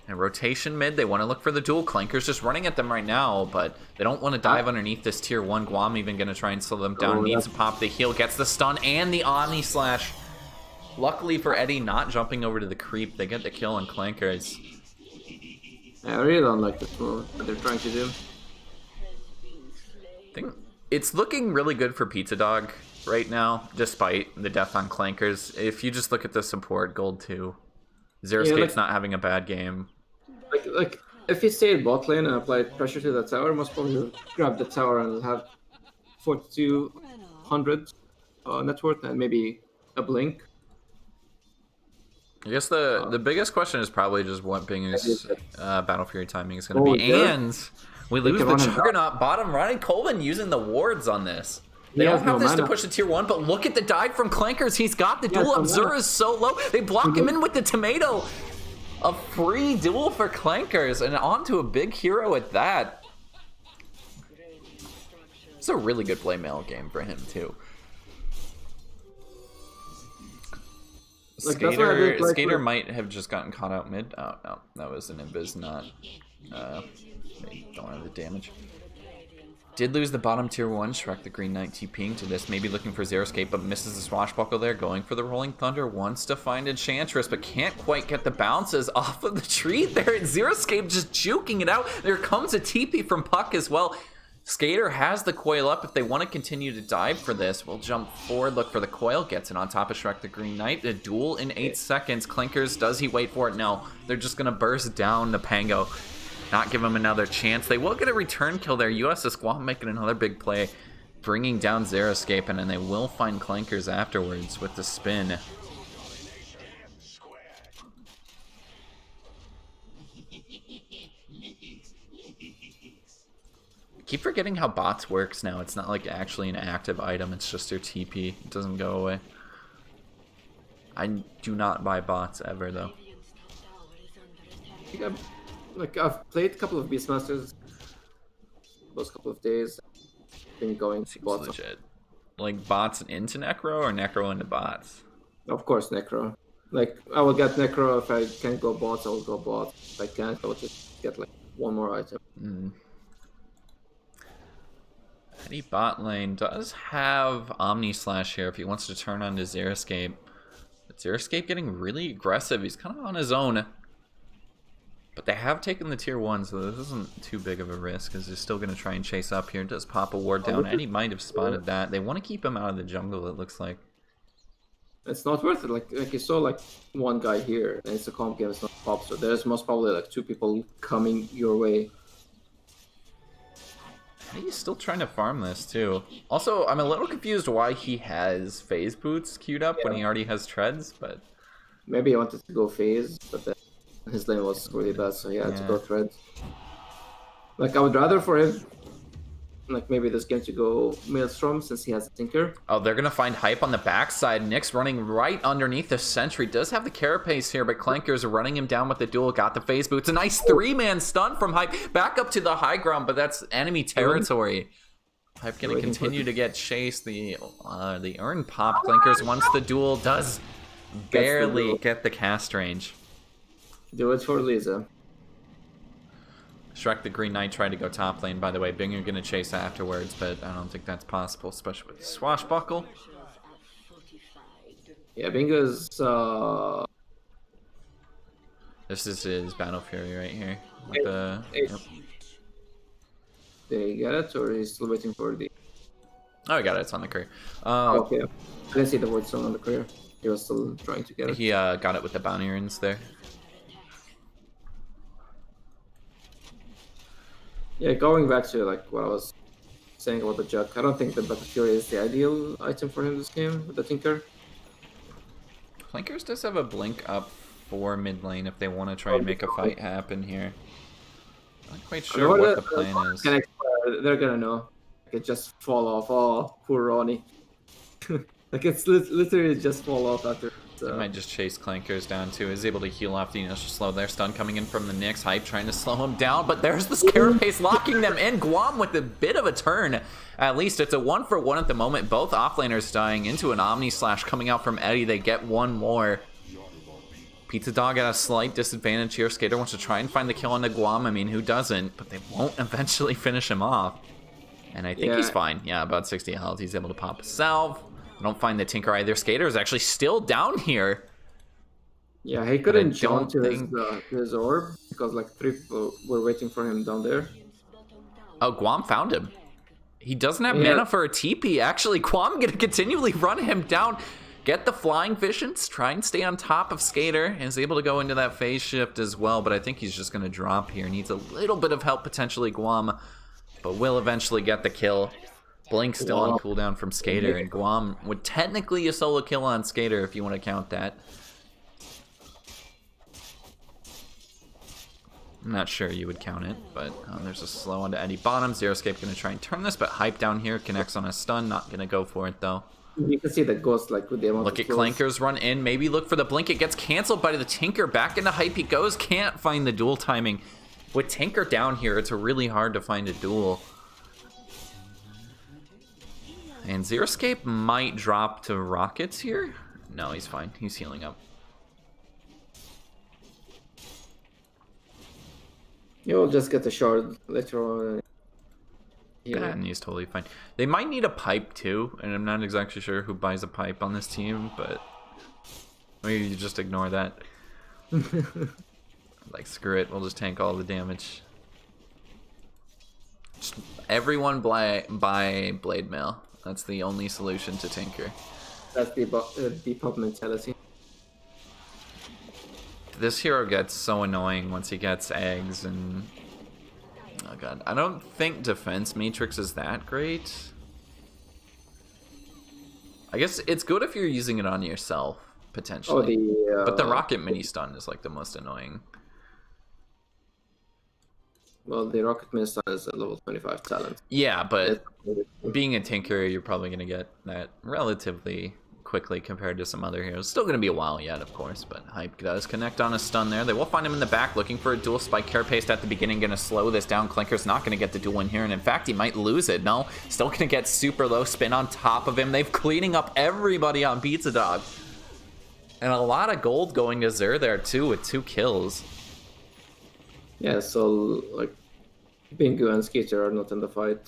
And rotation mid, they want to look for the dual. Clanker's just running at them right now, but they don't want to dive underneath this tier 1. Guam even going to try and slow them down. Needs to pop the heal, gets the stun and the Omni Slash. Luckily for Eddie, not jumping over to the creep. They get the kill on Clankers. I really don't like this move that they're trying to do. I think it's looking really good for PizzaDog right now, despite the death on Clankers. If you just look at the support, gold 2. Zero Escape's not having a bad game. Like if he stayed bot lane and applied pressure to that tower, most probably would grab the tower and have 4,200 net worth and maybe a blink. I guess the biggest question is probably just what Binger's Battle Fury timing is going to be. Yeah. And we lose the Juggernaut bottom running. Colvin using the wards on this. They don't have this to push to tier 1, but look at the dive from Clankers. He's got the duel. Abzura is so low. They block him in with the tomato. A free duel for Clankers, and onto a big hero at that. It's a really good play mail game for him, too. Like, Skater might have just gotten caught out mid. Oh, no. That was an Invis, not... they don't have the damage. Did lose the bottom tier 1. Shrek the Green Knight TPing to this. Maybe looking for Zero Escape, but misses the swashbuckle there. Going for the Rolling Thunder. Wants to find Enchantress, but can't quite get the bounces off of the tree there. Zero Escape just juking it out. There comes a TP from Puck as well. Skater has the coil up. If they want to continue to dive for this, we'll jump forward, look for the coil. Gets it on top of Shrek the Green Knight. The duel in 8 seconds. Clankers, does he wait for it? No. They're just going to burst down the Pango. Not give him another chance. They will get a return kill there. USS Guam making another big play, bringing down Zero Escape, and then they will find Clankers afterwards with the spin. I keep forgetting how bots works now. It's not like actually an active item. It's just their TP. It doesn't go away. I do not buy bots ever, though. Like I've played a couple of Beastmasters those couple of days. Been going Seems legit. Like bots into Necro or Necro into bots? Of course, Necro. Like I will get Necro if I can't go bots. I will go bots. If I can't, I will just get like one more item. Eddie bot lane does have Omni Slash here if he wants to turn on to Zero Escape. But Zero Escape getting really aggressive. He's kind of on his own. But they have taken the tier 1, so this isn't too big of a risk, because they're still going to try and chase up here. Does pop a ward down. Eddie might have spotted that. They want to keep him out of the jungle, it looks like. It's not worth it. Like you saw like one guy here, and it's a comp game, it's not pop, so there's most probably like 2 people coming your way. He's still trying to farm this, too. Also, I'm a little confused why he has phase boots queued up when he already has treads, but... Maybe he wanted to go phase, but then his lane was really bad, so he had to go threads. Like, I would rather for him, like, maybe this game to go Maelstrom since he has a Tinker. Oh, they're going to find Hype on the backside. Nick's running right underneath the Sentry. Does have the Carapace here, but Clankers are running him down with the duel. Got the phase boots. A nice 3-man stun from Hype. Back up to the high ground, but that's enemy territory. Hype going to continue to get chased. The Urn pop. Clankers wants the duel. Does barely get the cast range. Do it for Lisa. Shrek the Green Knight tried to go top lane, by the way. Binger gonna chase afterwards, but I don't think that's possible, especially with the swashbuckle. Yeah, Bingo's This is his Battle Fury right here. With Did he get it, or is he still waiting for the... Oh, I got it. It's on the career. Okay. I didn't see the void stone on the career. He was still trying to get it. He got it with the bounty runes there. Yeah, going back to like what I was saying about the Jug, I don't think the Battle Fury is the ideal item for him this game, the Tinker. Flankers does have a blink up for mid lane if they want to try and make a fight happen here. Not quite sure what the plan is. They're gonna know. Like, it just fall off. Oh, poor Ronnie. Like it's literally just fall off after. They might just chase Clankers down too. Is able to heal off the initial slow there. Stun coming in from the Nyx. Hype trying to slow him down, but there's the Carapace locking them in. Guam with a bit of a turn. At least it's a 1-for-1 at the moment. Both offlaners dying into an Omni Slash coming out from Eddie. They get one more. PizzaDog at a slight disadvantage here. Skater wants to try and find the kill on the Guam. I mean, who doesn't? But they won't eventually finish him off. And I think he's fine. Yeah, about 60 health. He's able to pop a salve. I don't find the Tinker either. Skater is actually still down here. Yeah, he couldn't jump to his orb because like 3 people were waiting for him down there. Oh, Guam found him. He doesn't have mana for a TP. Actually, Guam gonna continually run him down. Get the flying visions. Try and stay on top of Skater. And is able to go into that phase shift as well. But I think he's just gonna drop here. Needs a little bit of help potentially, Guam. But will eventually get the kill. Blink still on cooldown from Skater, and Guam would technically a solo kill on Skater if you want to count that. I'm not sure you would count it, but there's a slow onto Eddie bottom. Zeroscape going to try and turn this, but Hype down here connects on a stun. Not going to go for it though. You can see the ghost like with the amount Look at Clankers run in. Maybe look for the blink. It gets canceled by the Tinker. Back into Hype he goes. Can't find the duel timing. With Tinker down here, it's really hard to find a duel. And Zeroscape might drop to Rockets here. No, he's fine. He's healing up. You'll just get the shard later on. Yeah, and he's totally fine. They might need a pipe too, and I'm not exactly sure who buys a pipe on this team, but maybe you just ignore that. Like, screw it. We'll just tank all the damage. Just everyone buy Blade Mail. That's the only solution to Tinker. That's the Depop mentality. This hero gets so annoying once he gets eggs and... Oh god. I don't think Defense Matrix is that great. I guess it's good if you're using it on yourself, potentially. Oh, but the Rocket Mini Stun is like the most annoying. Well, the Rocket Mini Stun is a level 25 talent. Yeah, but being a Tinker, you're probably going to get that relatively quickly compared to some other heroes. Still going to be a while yet, of course, but Hype does connect on a stun there. They will find him in the back, looking for a dual spike. Carapace at the beginning, going to slow this down. Clinker's not going to get the duel in here, and in fact, he might lose it. No, still going to get super low spin on top of him. They've cleaning up everybody on PizzaDog. And a lot of gold going to Zer there, too, with 2 kills. Yeah, so, like, Bingo and Skeeter are not in the fight.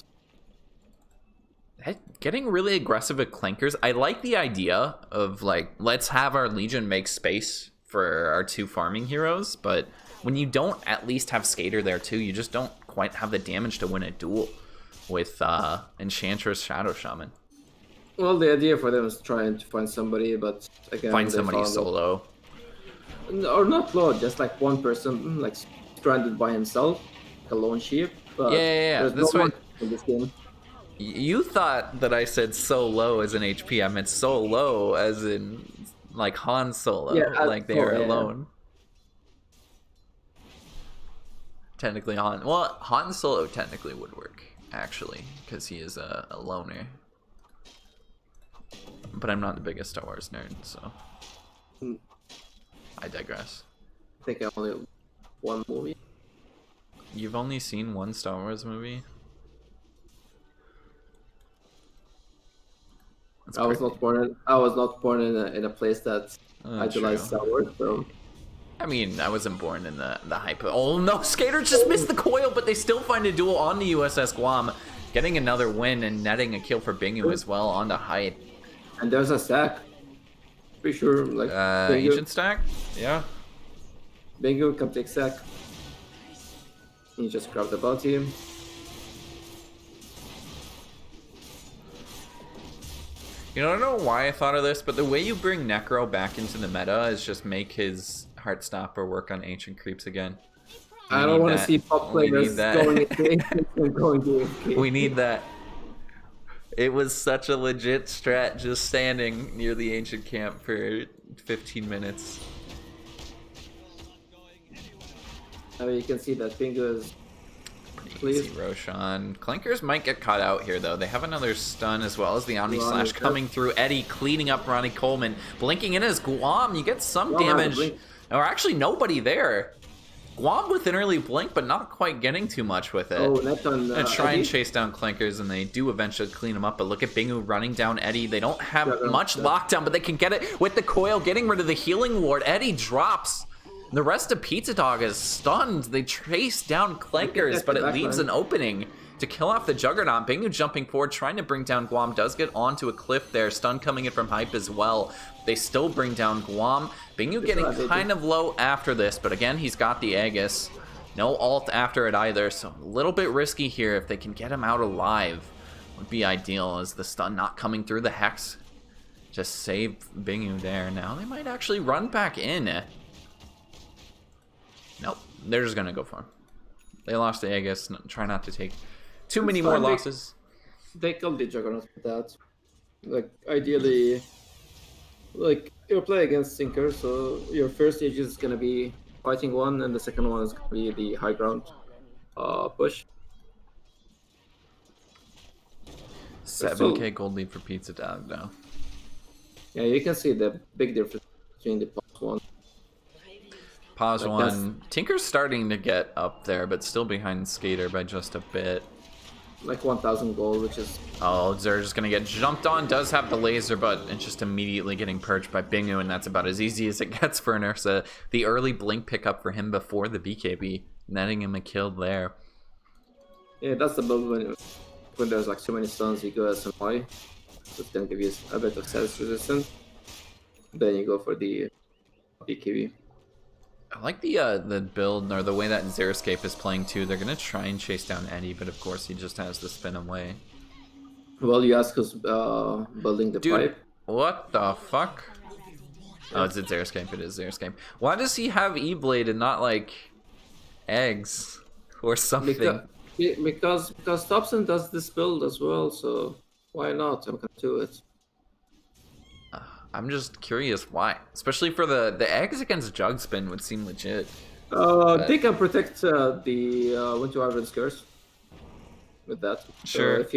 Getting really aggressive with Clankers. I like the idea of, like, let's have our Legion make space for our 2 farming heroes, but when you don't at least have Skater there, too, you just don't quite have the damage to win a duel with Enchantress Shadow Shaman. Well, the idea for them is trying to find somebody, but again... Find somebody solo. Or not low, just like one person, like, stranded by himself, like a lone sheep. But yeah. There's no one in this game. You thought that I said so low as in HP. I meant so low as in, like, Han Solo. Yeah, like they are alone. Technically Han... Well, Han Solo technically would work, actually, because he is a loner. But I'm not the biggest Star Wars nerd, so... I digress. I think I only one movie. You've only seen one Star Wars movie? I was not born in a place that idolized Star Wars, so... I mean, I wasn't born in the hype. Oh no, Skater just missed the coil, but they still find a duel on the USS Guam. Getting another win and netting a kill for Bingu as well on the hype. And there's a stack. Pretty sure, like... Ancient stack? Yeah. Bingu, come take stack. You just grab the bounty. You know, I don't know why I thought of this, but the way you bring Necro back into the meta is just make his Heartstopper work on Ancient Creeps again. I don't want to see pop players going into Ancients and going to AFK. We need that. It was such a legit strat just standing near the Ancient camp for 15 minutes. You can see that Bingo is Easy Roshan. Clinkers might get caught out here though. They have another stun as well as the Omni Slash coming through. Eddie cleaning up Ronnie Coleman. Blinking in as Guam. You get some damage. Or actually nobody there. Guam with an early blink, but not quite getting too much with it. Oh, that's on, and try Eddie? and chase down Clinkers, and they do eventually clean him up. But look at Bingu running down Eddie. They don't have much lockdown, but they can get it with the coil, getting rid of the healing ward. Eddie drops. The rest of PizzaDog is stunned. They chase down Clinkers, but it leaves an opening to kill off the Juggernaut. Bingu jumping forward, trying to bring down Guam. Does get onto a cliff there. Stun coming in from Hype as well. They still bring down Guam. Bingu getting kind of low after this, but again, he's got the Aegis. No ult after it either, so a little bit risky here. If they can get him out alive, would be ideal, as the stun not coming through the Hex. Just save Bingu there. Now they might actually run back in. Nope, they're just gonna go for him. They lost the Aegis. Try not to take too many more losses. They killed the Juggernaut with that. Like, ideally, like, you play against Sinker, so your first stage is gonna be fighting one, and the second one is gonna be the high ground push. 7k gold lead for PizzaDog though. Yeah, you can see the big difference between the pause one. Pause like one. Tinker's starting to get up there, but still behind Skater by just a bit. Like 1,000 gold, which is... Oh, Zer's gonna get jumped on. Does have the laser, but it's just immediately getting purged by Bingu, and that's about as easy as it gets for Nursa. The early blink pickup for him before the BKB, netting him a kill there. Yeah, that's the build when there's like so many stuns, you go SMI. So it's gonna give you a bit of status resistance. Then you go for the BKB. I like the build, or the way that Xeriscape is playing too. They're gonna try and chase down Eddie, but of course he just has to spin away. Well, you ask who's building the pipe. What the fuck? Oh, it's Xeriscape. It is Xeriscape. Why does he have E-Blade and not like eggs or something? Because Thompson does this build as well, so why not? I'm gonna do it. I'm just curious why, especially for the eggs against Jugspin would seem legit. They can protect the Winter Wyvern's curse with that. Sure. So if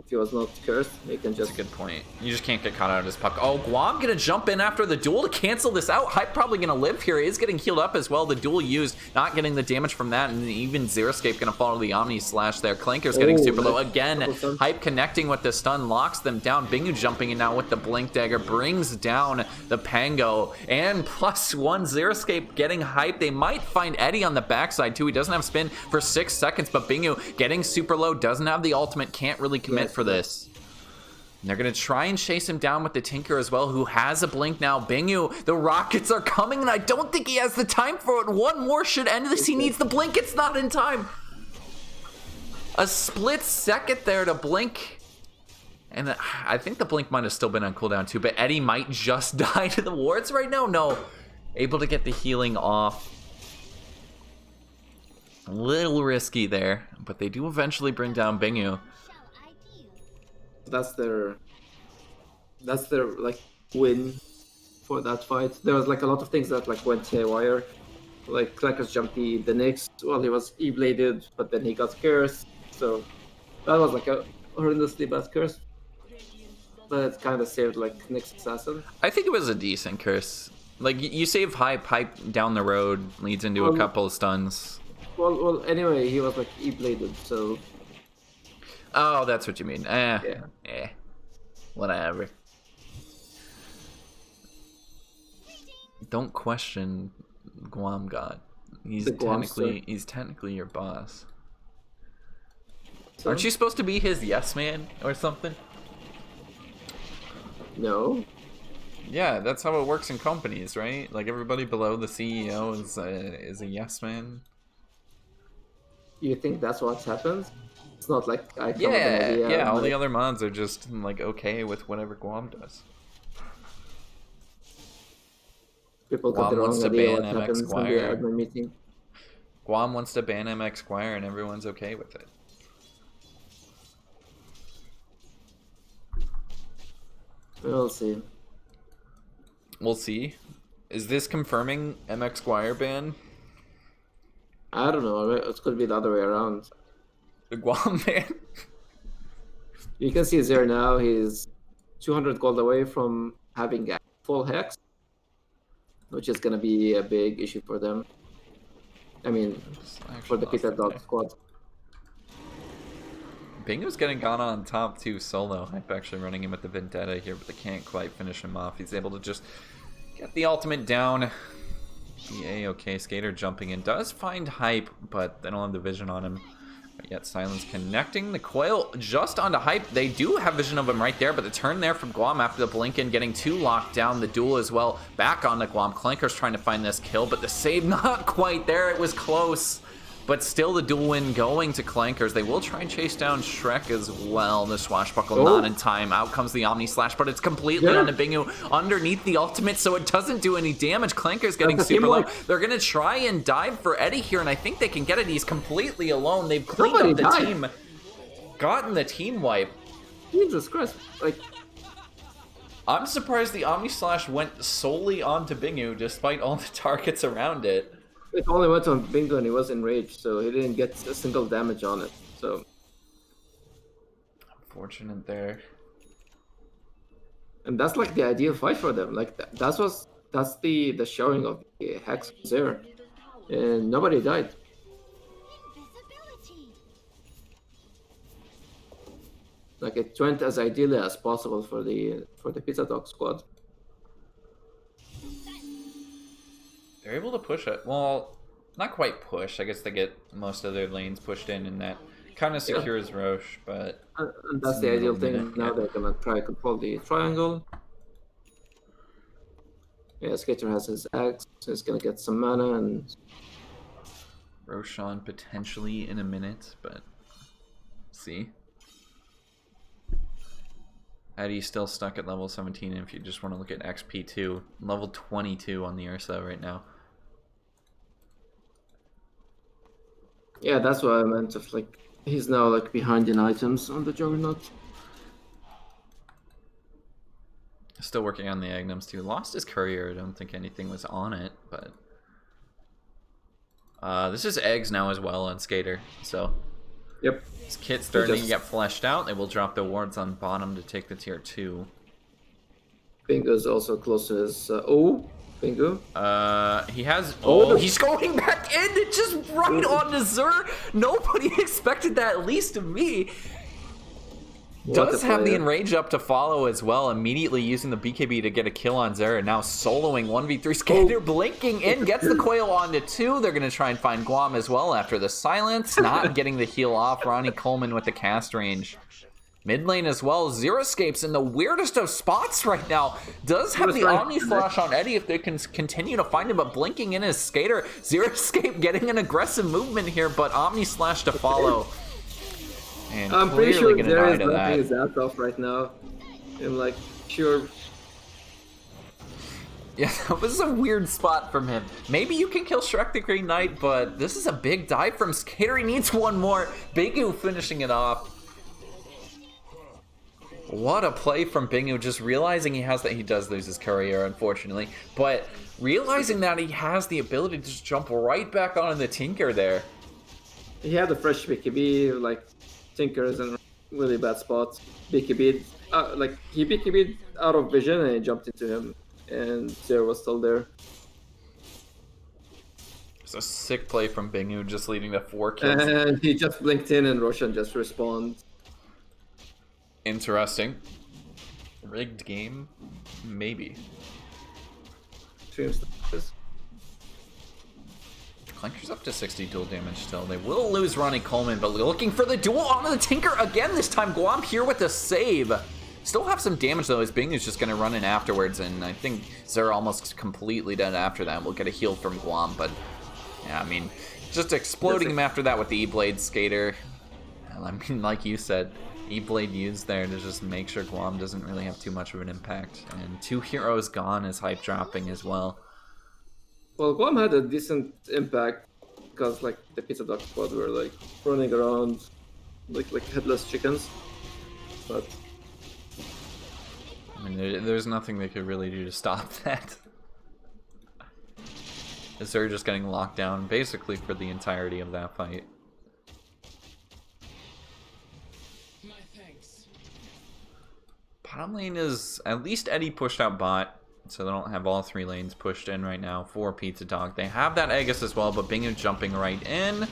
he was not cursed, they can just. That's a good point. You just can't get caught out of his puck. Oh, Guam gonna jump in after the duel to cancel this out. Hype probably gonna live here. He is getting healed up as well. The duel used, not getting the damage from that, and even Xeriscape gonna follow the Omni Slash there. Clanker's getting super low again. Hype connecting with the stun, locks them down. Bingu jumping in now with the Blink Dagger, brings down the Pango, and +1 Xeriscape getting Hype. They might find Eddie on the backside too. He doesn't have spin for 6 seconds, but Bingu getting super low, doesn't have the ultimate, can't really commit for this. And they're gonna try and chase him down with the Tinker as well, who has a blink now. Bingu, the rockets are coming, and I don't think he has the time for it. One more should end this. He needs the blink. It's not in time. A split second there to blink. And I think the blink might have still been on cooldown too, but Eddie might just die to the wards right now. No, able to get the healing off. A little risky there, but they do eventually bring down Bingu. That's their like win for that fight. There was like a lot of things that like went haywire. Like Clackers jumped the Nyx while he was E-bladed, but then he got cursed. So that was like a horrendously bad curse. But it kind of saved like Nyx Assassin. I think it was a decent curse. Like you save Hype down the road, leads into a couple of stuns. Well, anyway, he was like E-bladed, so... Oh, that's what you mean. Yeah. Whatever. Don't question Guam God. He's technically your boss. So? Aren't you supposed to be his yes man or something? No. Yeah, that's how it works in companies, right? Like everybody below the CEO is a yes man. You think that's what happens? It's not like I come with an Yeah, idea. yeah. and, All like, the other mods are just like okay with whatever Guam does. people got the Guam wants wrong to idea ban what MX happens in the Squire. admin meeting. Guam wants to ban MX Squire, and everyone's okay with it. We'll see. We'll see. Is this confirming MX Squire ban? I don't know. It could be the other way around. The Guam ban? You can see there now. He's 200 gold away from having a full hex, which is gonna be a big issue for them. I mean, for the PizzaDog squad. Bingo's getting gone on top too solo. Hype actually running him with the Vendetta here, but they can't quite finish him off. He's able to just get the ultimate down. The A-OK Skater jumping in does find Hype, but they don't have the vision on him. But yet Silence connecting the coil just onto Hype. They do have vision of him right there, but the turn there from Guam after the blink in, getting 2 locked down. The duel as well back onto Guam. Clanker's trying to find this kill, but the save not quite there. It was close. But still the duel win going to Clankers. They will try and chase down Shrek as well. The swashbuckle not in time. Out comes the Omni Slash, but it's completely onto Bingu underneath the ultimate, so it doesn't do any damage. Clankers getting super low. They're going to try and dive for Eddie here, and I think they can get it. He's completely alone. They've cleaned up the team. Gotten the team wipe. Jesus Christ. Like, I'm surprised the Omni Slash went solely onto Bingu despite all the targets around it. it only went on Bingo and he was enraged, so he didn't get a single damage on it. So unfortunate there. And that's like the ideal fight for them. Like that's the showing of the Hex there, and nobody died. Like it went as ideally as possible for the PizzaDog squad. They're able to push it. Well, not quite push. I guess they get most of their lanes pushed in, and that kind of secures Roche. But and that's the ideal thing. Now they're gonna try to control the triangle. Yeah, Skater has his axe, so he's gonna get some mana and Roshan potentially in a minute, but see. Eddie's still stuck at level 17, and if you just want to look at XP2, level 22 on the Ursa right now. yeah, that's what I meant. Of like he's now like behind in items on the Juggernaut. Still working on the Agnums too. Lost his courier. I don't think anything was on it, but this is eggs now as well on Skater. So Yep. his kit's starting to get fleshed out. They will drop the wards on bottom to take the tier 2. Bingo's also close to his Bingo. He has. Oh, he's going back in. It just right on to Zur. Nobody expected that, at least to me. Does have the enrage up to follow as well, immediately using the BKB to get a kill on Zera. Now soloing 1v3 Skater, blinking in, gets the coil onto 2. They're going to try and find Guam as well after the silence. Not getting the heal off. Ronnie Coleman with the cast range. Mid lane as well. Zero escapes in the weirdest of spots right now. Does have the Omni Flash on Eddie if they can continue to find him, but blinking in his Skater. Zero escape getting an aggressive movement here, but Omni Slash to follow. And I'm pretty sure there is laughing his ass off right now. I'm like, sure. Yeah, that was a weird spot from him. Maybe you can kill Shrek the Green Knight, but this is a big dive from Skater. He needs one more. Bingu finishing it off. What a play from Bingu, just realizing he has that. He does lose his courier, unfortunately, but realizing that he has the ability to just jump right back onto the Tinker there. He had a fresh BKB, like Tinker is in really bad spots. BKB, like he BKB'd out of vision and he jumped into him, and Zero was still there. It's a sick play from Bingu, just leading to 4 kills. And he just blinked in and Roshan just respawned. Interesting. Rigged game? Maybe. Clanker's up to 60 dual damage still. They will lose Ronnie Coleman, but looking for the duel onto the Tinker again this time. Guam here with the save. Still have some damage though, as Bingu's just going to run in afterwards, and I think Zera almost completely dead after that. We'll get a heal from Guam, but Yeah, I mean, just exploding him after that with the E-Blade Skater. I mean, like you said, E-Blade used there to just make sure Guam doesn't really have too much of an impact. And 2 heroes gone is hype dropping as well. Well, Guam had a decent impact because like the PizzaDog squad were like running around like headless chickens. But I mean, there's nothing they could really do to stop that. As they're just getting locked down basically for the entirety of that fight. Bottom lane is, at least Eddie pushed out bot, so they don't have all 3 lanes pushed in right now for PizzaDog. They have that Aegis as well, but Bingu jumping right in.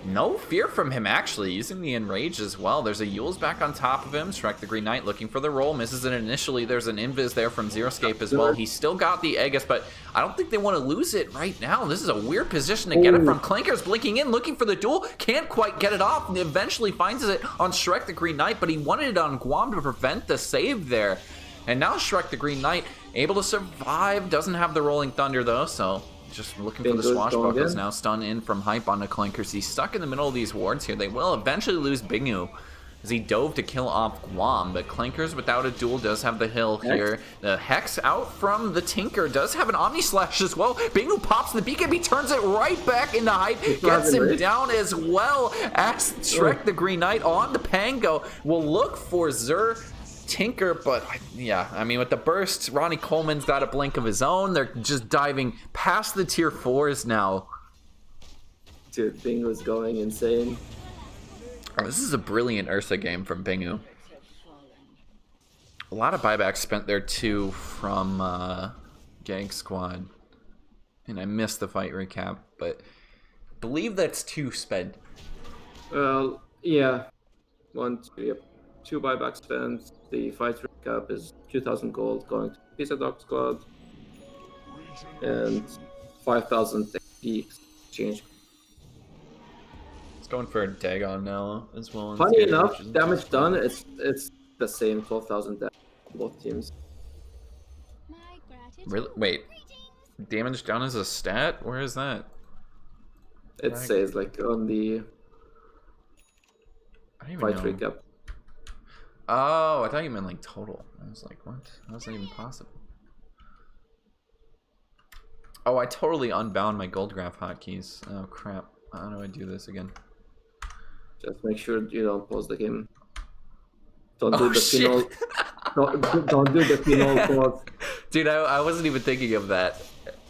No fear from him, actually, using the Enrage as well. There's a Yule's back on top of him. Shrek the Green Knight looking for the roll. Misses it initially. There's an Invis there from Zeroscape as well. He's still got the Aegis, but I don't think they want to lose it right now. This is a weird position to get it from. Clanker's blinking in, looking for the duel. Can't quite get it off, and eventually finds it on Shrek the Green Knight, but he wanted it on Guam to prevent the save there. And now Shrek the Green Knight able to survive. Doesn't have the Rolling Thunder, though, so just looking for the swashbuckles. Now stun in from Hype onto Clankers. He's stuck in the middle of these wards here. They will eventually lose Bingu as he dove to kill off Guam, but Clankers without a duel does have the hill here. The Hex out from the Tinker does have an Omni Slash as well. Bingu pops the BKB, turns it right back into Hype, gets him down as well as Shrek the Green Knight on the Pango. Will look for Zer Tinker, but yeah, I mean, with the burst, Ronnie Coleman's got a blink of his own. They're just diving past the tier 4s now. Dude, Bingu's going insane. Oh, this is a brilliant Ursa game from Bingu. A lot of buybacks spent there too from Gank squad. And I missed the fight recap, but I believe that's 2 spent. Well, yeah. 1, 2, yep. 2 buyback spent. The fight recap is 2,000 gold going to PizzaDog squad. And 5,000 XP exchange. It's going for a Dagon now as well. Funny enough, damage done, it's the same 12,000 damage on both teams. Really? Wait. Damage done is a stat? Where is that? It says like on the fight recap. Oh, I thought you meant like total. I was like, what? How's that even possible? Oh, I totally unbound my gold graph hotkeys. Oh crap. How do I do this again? Just make sure you don't pause the game. Don't do the final. Don't do the final pause. Dude, I wasn't even thinking of that.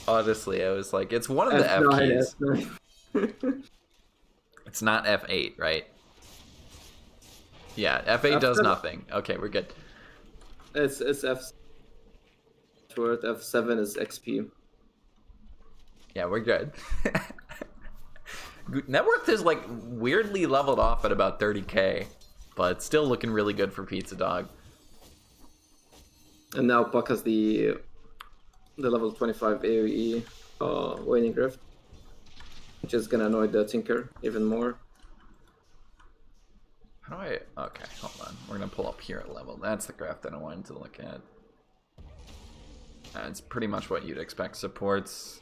Honestly, I was like, it's one of the F keys. F9. It's not F8, right? Yeah, F8 does nothing. Okay, we're good. It's F. Short F7 is XP. Yeah, we're good. Net worth is like weirdly leveled off at about 30k, but still looking really good for PizzaDog. And now Puck has the level 25 AoE Waning Rift, which is gonna annoy the Tinker even more. How do I? Okay, hold on. We're gonna pull up here at level. That's the graph that I wanted to look at. It's pretty much what you'd expect. Supports.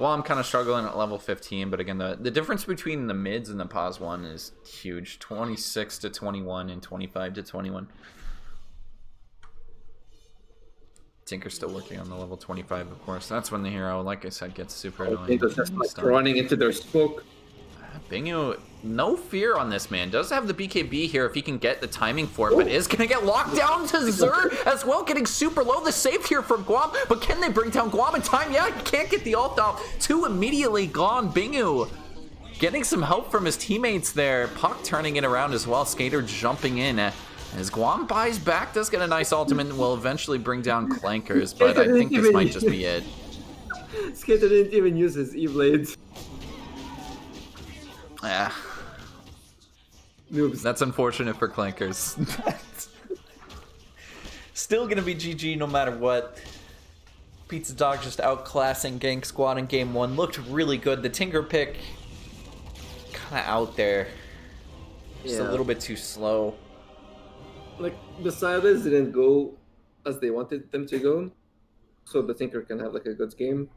Well, I'm kind of struggling at level 15, but again, the difference between the mids and the pos 1 is huge. 26 to 21 and 25 to 21. Tinker's still working on the level 25, of course. That's when the hero, like I said, gets super annoying. Tinker's just like running into their smoke. Bingu, no fear on this man. Does have the BKB here if he can get the timing for it, but is going to get locked down to Zer as well, getting super low. The save here from Guam, but can they bring down Guam in time? Yeah, he can't get the ult off. 2 immediately gone. Bingu getting some help from his teammates there. Puck turning it around as well. Skater jumping in. As Guam buys back, does get a nice ultimate and will eventually bring down Clankers, but I think this might just be it. Skater didn't even use his E-Blades. Yeah. Noobs. That's unfortunate for Clankers. Still gonna be GG no matter what. PizzaDog just outclassing Gank Squad in game 1. Looked really good. The Tinker pick kinda out there. Just a little bit too slow. Like, the silos didn't go as they wanted them to go, so the Tinker can have like a good game.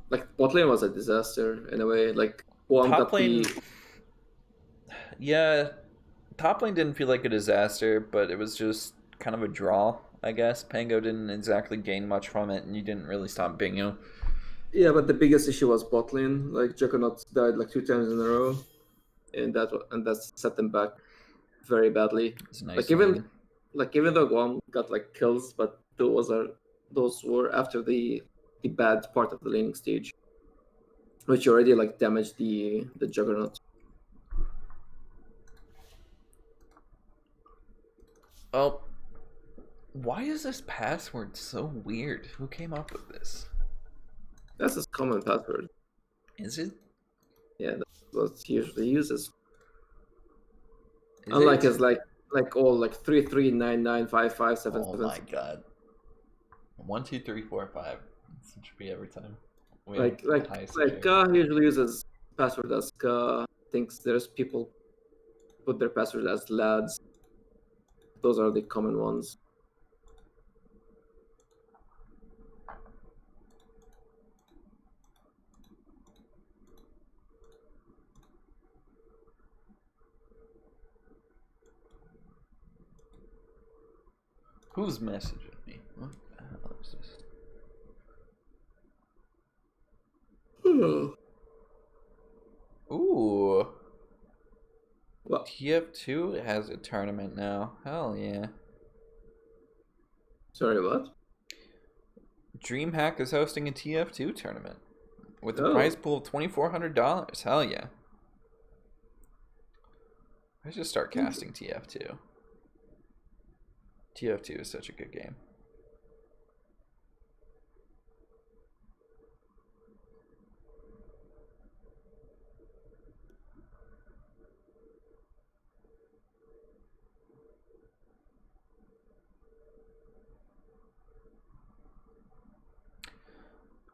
like bot lane was a disaster in a way. Like Guam Top got lane, the yeah, top lane didn't feel like a disaster, but it was just kind of a draw, I guess. Pango didn't exactly gain much from it, and you didn't really stop Bingo. yeah, but the biggest issue was bot lane. Like Juggernaut died like 2 times in a row, and that set them back very badly. It's a nice Like even lane. like even though Guam got like kills, but those were after the bad part of the laning stage, which already like damaged the Juggernaut. Oh, why is this password so weird? Who came up with this? That's his common password. Is it? Yeah, that's what he usually uses. Is Unlike it? his like all like 33995577. Oh my god. 1, 2, 3, 4, 5. This should be every time. We have Like the like highest like achievement. he usually uses password as thinks there's people put their password as lads. Those are the common ones. Who's messaging me? What the hell is this? Ooh. Well, TF2 has a tournament now. Hell yeah. sorry, what? DreamHack is hosting a TF2 tournament with a prize Oh, pool of $2,400. Hell yeah. I should start casting TF2. TF2 is such a good game.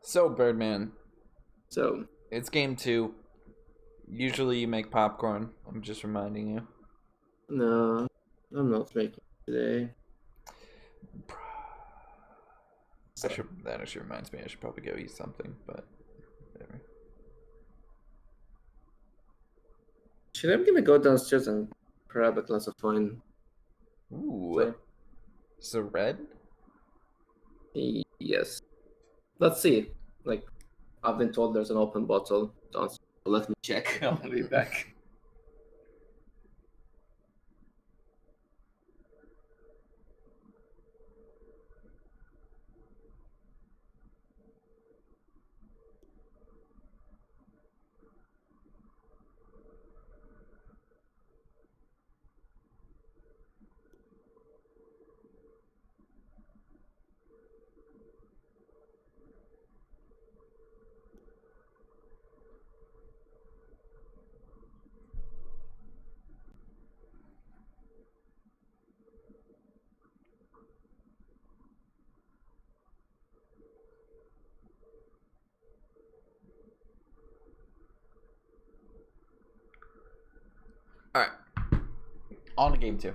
So, Birdman, so it's game 2. Usually you make popcorn. I'm just reminding you. no, I'm not making it today. That actually reminds me I should probably go eat something, but whatever. Should I'm gonna go downstairs and grab a glass of wine. Ooh. Play. So red? Yes. Let's see. Like I've been told there's an open bottle downstairs. Let me check. I'll be back. Alright. On to game 2.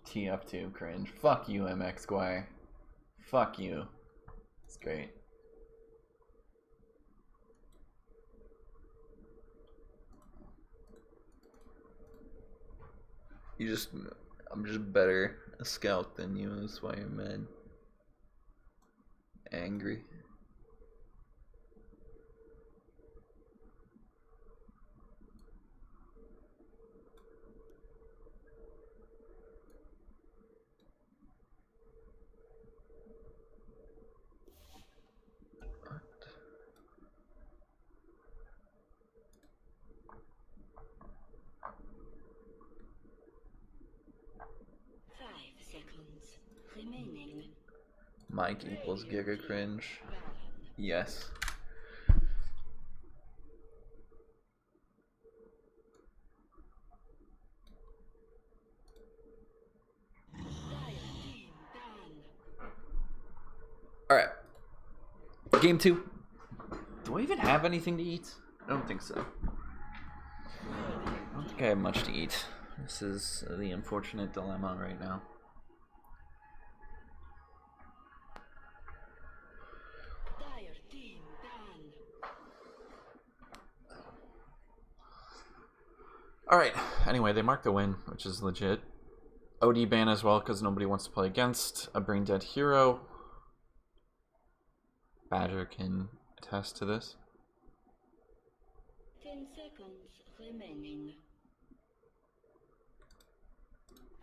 TF2 cringe. Fuck you, MX Squire. Fuck you. It's great. I'm just better a scout than you. That's why you're mad. Angry. Remaining. Mike equals Giga cringe. Yes. Alright. Game 2. Do I even have anything to eat? I don't think so. I don't think I have much to eat. This is the unfortunate dilemma right now. Dire team ban. Alright, anyway, they marked the win, which is legit. OD ban as well, because nobody wants to play against a brain dead hero. Badger can attest to this. 10 seconds remaining.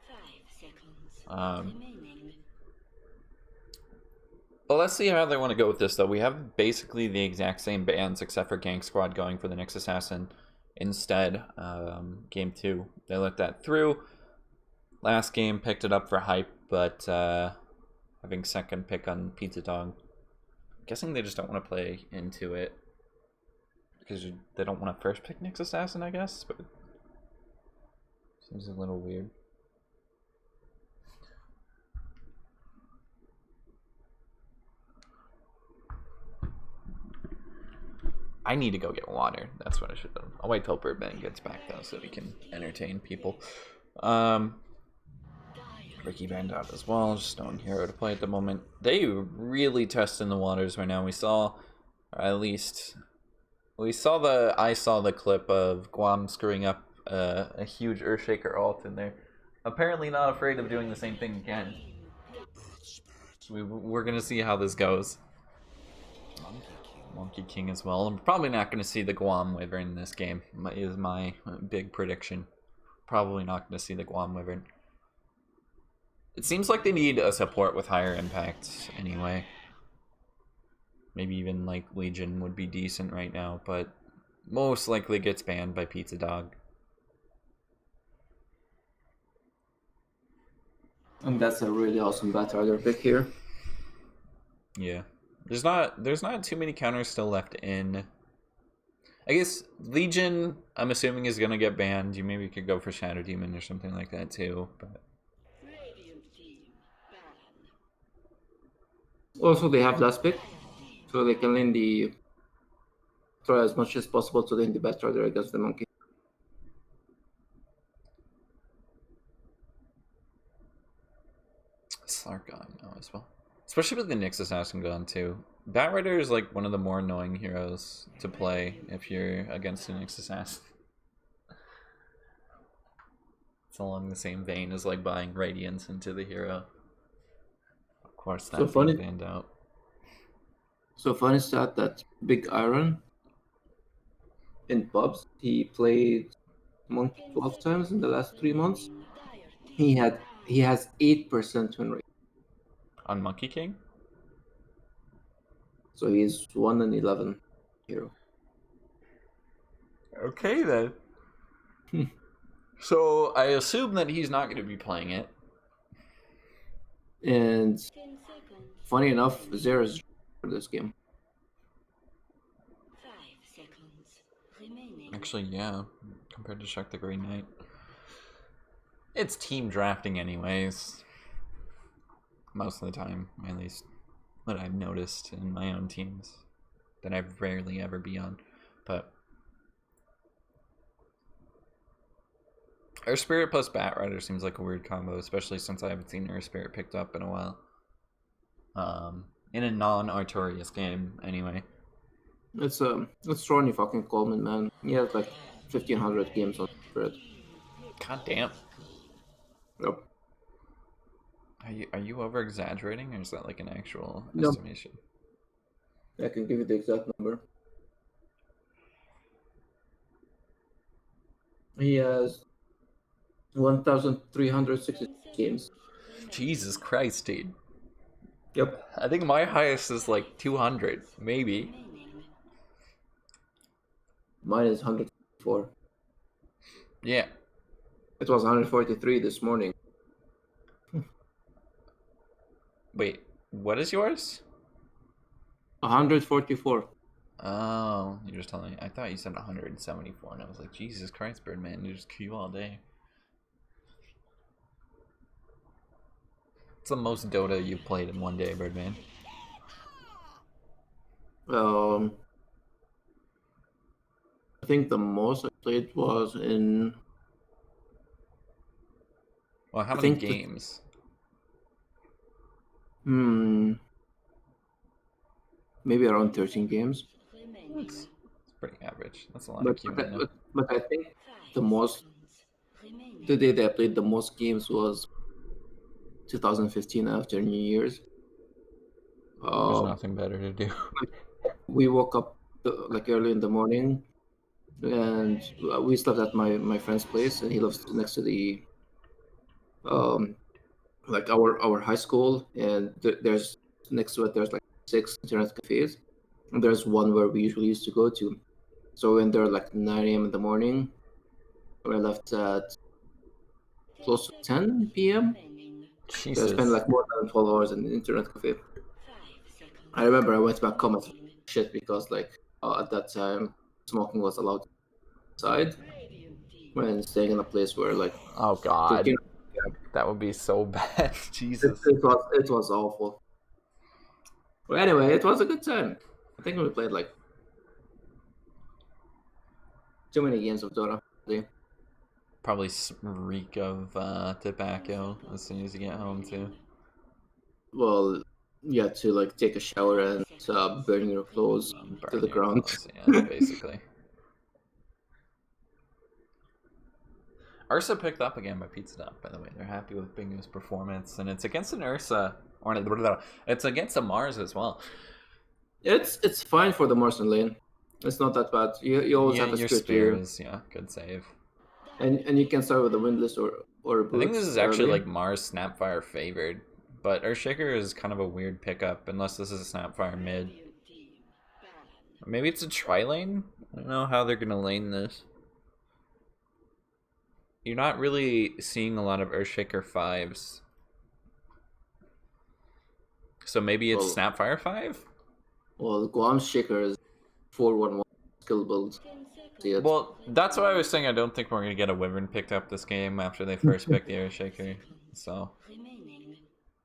5 seconds remaining. Well, let's see how they want to go with this, though. We have basically the exact same bans, except for Gank Squad going for the Nyx Assassin instead. Game 2, they let that through. Last game picked it up for hype, but having second pick on PizzaDog. Guessing they just don't want to play into it because they don't want to first pick Nyx Assassin, I guess, but seems a little weird. I need to go get water. That's what I should have done. I'll wait till Birdman gets back, though, so we can entertain people. Ricky banned out as well. Just no hero to play at the moment. They really testing the waters right now. We saw, or at least, I saw the clip of Guam screwing up a huge Earthshaker ult, and they're apparently not afraid of doing the same thing again. We're gonna see how this goes. Monkey King as well. I'm probably not going to see the Guam Wyvern in this game, is my big prediction. Probably not going to see the Guam Wyvern. It seems like they need a support with higher impact anyway. Maybe even like Legion would be decent right now, but most likely gets banned by PizzaDog. And that's a really awesome Batrider pick here. Yeah. There's not too many counters still left in. I guess Legion, I'm assuming, is gonna get banned. You maybe could go for Shadow Demon or something like that too. But Radiant team ban. Also, they have last pick, so they can lane the try as much as possible to lane the Batrider against the Monkey. Slark gone now as well. Especially with the Nyx Assassin gone too. Batrider is like one of the more annoying heroes to play if you're against a Nyx Assassin. It's along the same vein as like buying Radiance into the hero. Of course, that's So funny. banned out. So funny stat that Big Iron in pubs, he played Monkey 12 times in the last 3 months. He has 8% win rate. On Monkey King? So he's 1 in 11 hero. Okay then. So I assume that he's not going to be playing it. And 10 seconds. funny enough, Zera's for this game. 5 seconds remaining. Actually, yeah, compared to Shark the Green Knight. It's team drafting anyways. Most of the time, at least what I've noticed in my own teams that I rarely ever be on. But Earth Spirit plus Batrider seems like a weird combo, especially since I haven't seen Earth Spirit picked up in a while. In a non-Artorias game, anyway. It's Ronnie fucking Coleman, man. He has like 1,500 games on Spirit. God damn. Yep. Are you over exaggerating, or is that like an actual No. estimation? I can give you the exact number. He has 1,360 games. Jesus Christ, dude. Yep. I think my highest is like 200, maybe. Remaining. Mine is 104. Yeah. It was 143 this morning. Wait, what is yours? 144. Oh, you're just telling me. I thought you said 174, and I was like, Jesus Christ, Birdman, you just queue all day. It's the most Dota you've played in one day, Birdman. Um, I think the most I played was in. Well, how I many think the, games? hmm, maybe around 13 games. Remaining. It's pretty average. That's a lot of But queuing though. but I think 5 the most seconds. Remaining. the day that I played the most games was 2015 after New Year's. There's Um, nothing better to do. we woke up like early in the morning, and we slept at my friend's place, and he lives next to the um like our high school, and there's next to it there's like 6 internet cafes, and there's one where we usually used to go to. So we went there like 9 a.m. in the morning. We left at 10 close to seconds. 10 p.m. Remaining. So I spent Jesus. like more than 12 hours in the internet cafe. 5 seconds. I remember I went back home at Remaining. shit because like at that time smoking was allowed outside Radiant team. when staying in a place where like Oh like, you God, know, that would be so bad. it, Jesus. it was awful. But anyway, it was a good time. I think we played like too many games of Dota. Probably reek of tobacco as soon as you get home too. Well, you had to like take a shower and burn your clothes to Burn the your ground. clothes, yeah, basically. Ursa picked up again by PizzaDog, by the way. They're happy with Bingo's performance, and it's against an Ursa, or it's against a Mars as well. It's fine for the Martian lane. It's not that bad. You always Yeah, have a your spirit here, spares, yeah, good save. and you can start with the windless or I think this boots is actually early. like Mars Snapfire favored, but Earthshaker is kind of a weird pickup unless this is a Snapfire mid. Radiant team. Ban. Maybe it's a tri-lane? I don't know how they're gonna lane this. You're not really seeing a lot of Earthshaker 5s. So maybe it's Well, Snapfire 5? well, Guam Shaker is 4-1-1 skill build. 10 seconds. See it. Well, that's why I was saying I don't think we're gonna get a Wyvern picked up this game after they first picked the Earthshaker. So Remaining.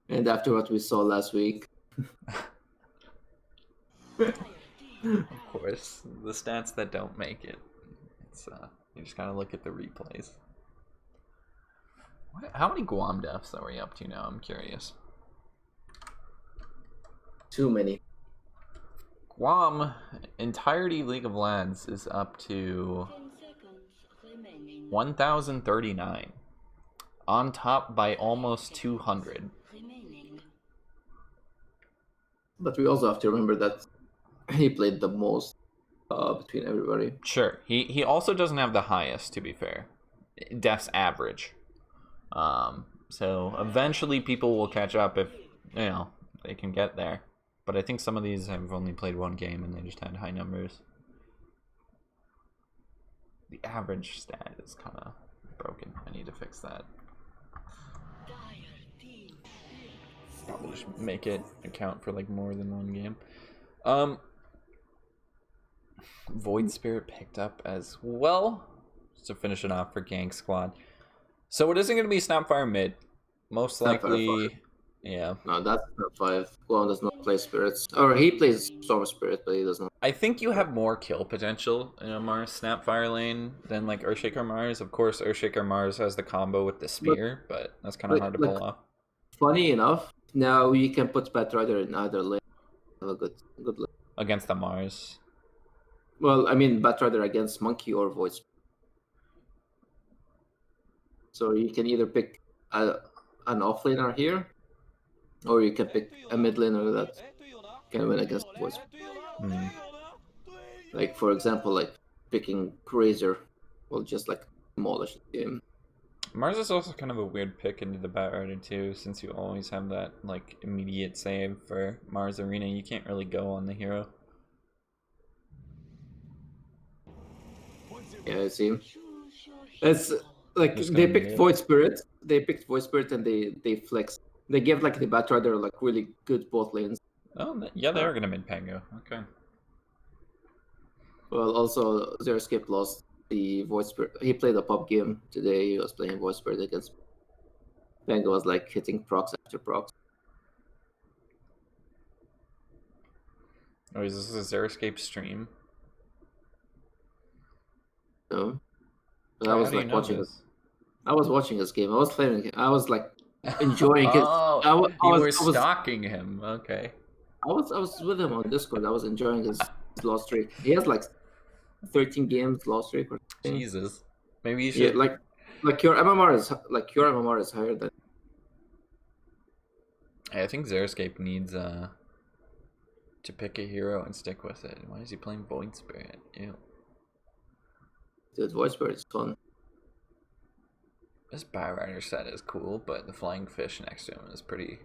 And after what we saw last week, of course, the stats that don't make it. It's you just gotta look at the replays. How many Guam deaths are we up to now? I'm curious. too many. Guam entirety League of Legends is up to 10 seconds. Remaining. 1,039, on top by almost 200. Remaining. But we also have to remember that he played the most between everybody. Sure, he also doesn't have the highest, to be fair. Death's average. So eventually people will catch up if they can get there. But I think some of these have only played one game and they just had high numbers. The average stat is kind of broken. I need to fix that. Probably should make it account for like more than one game. Void Spirit picked up as well. Just to finish it off for Gank Squad. So it isn't going to be Snapfire mid. Most likely, yeah. No, that's not 5. Guam does not play spirits. Or he plays Storm Spirit, but he does not. I think you have more kill potential in a Mars Snapfire lane than like Earthshaker Mars. Of course, Earthshaker Mars has the combo with the spear, but that's kind of hard to pull off. Funny enough, now you can put Batrider in either lane. Have a good lane. Against the Mars. Well, I mean Batrider against Monkey or Void Spirit. So you can either pick an offlaner here, or you can pick a mid laner that can win against Void Spirit. Like for example, like picking Razor will just like demolish the game. Mars is also kind of a weird pick into the Batrider too, since you always have that like immediate save for Mars Arena. You can't really go on the hero. Yeah, I see. It's like Just they gonna picked mid. Void Spirit. They picked Void Spirit and they flex. They give like the Batrider like really good both lanes. Oh yeah, they are gonna mid Pango. Okay. Well, also Zeroscape lost the Void Spirit. He played a pub game today. He was playing Void Spirit against Pango. Was like hitting procs after procs. Oh, is this a Xeriscape stream? No, but I Oh, how was do you like know watching it. this? I was watching his game. I was playing it. I was like enjoying it. Oh, I, wa- I you was were I was stalking him. Okay. I was with him on Discord. I was enjoying his lost streak. He has like 13 games lost streak or something. Jesus. Maybe you Yeah, should. like your MMR is higher than. I think Xeriscape needs to pick a hero and stick with it. Why is he playing Void Spirit? Ew. Dude, Voice Spirit is fun. This Byrider set is cool, but the flying fish next to him is pretty.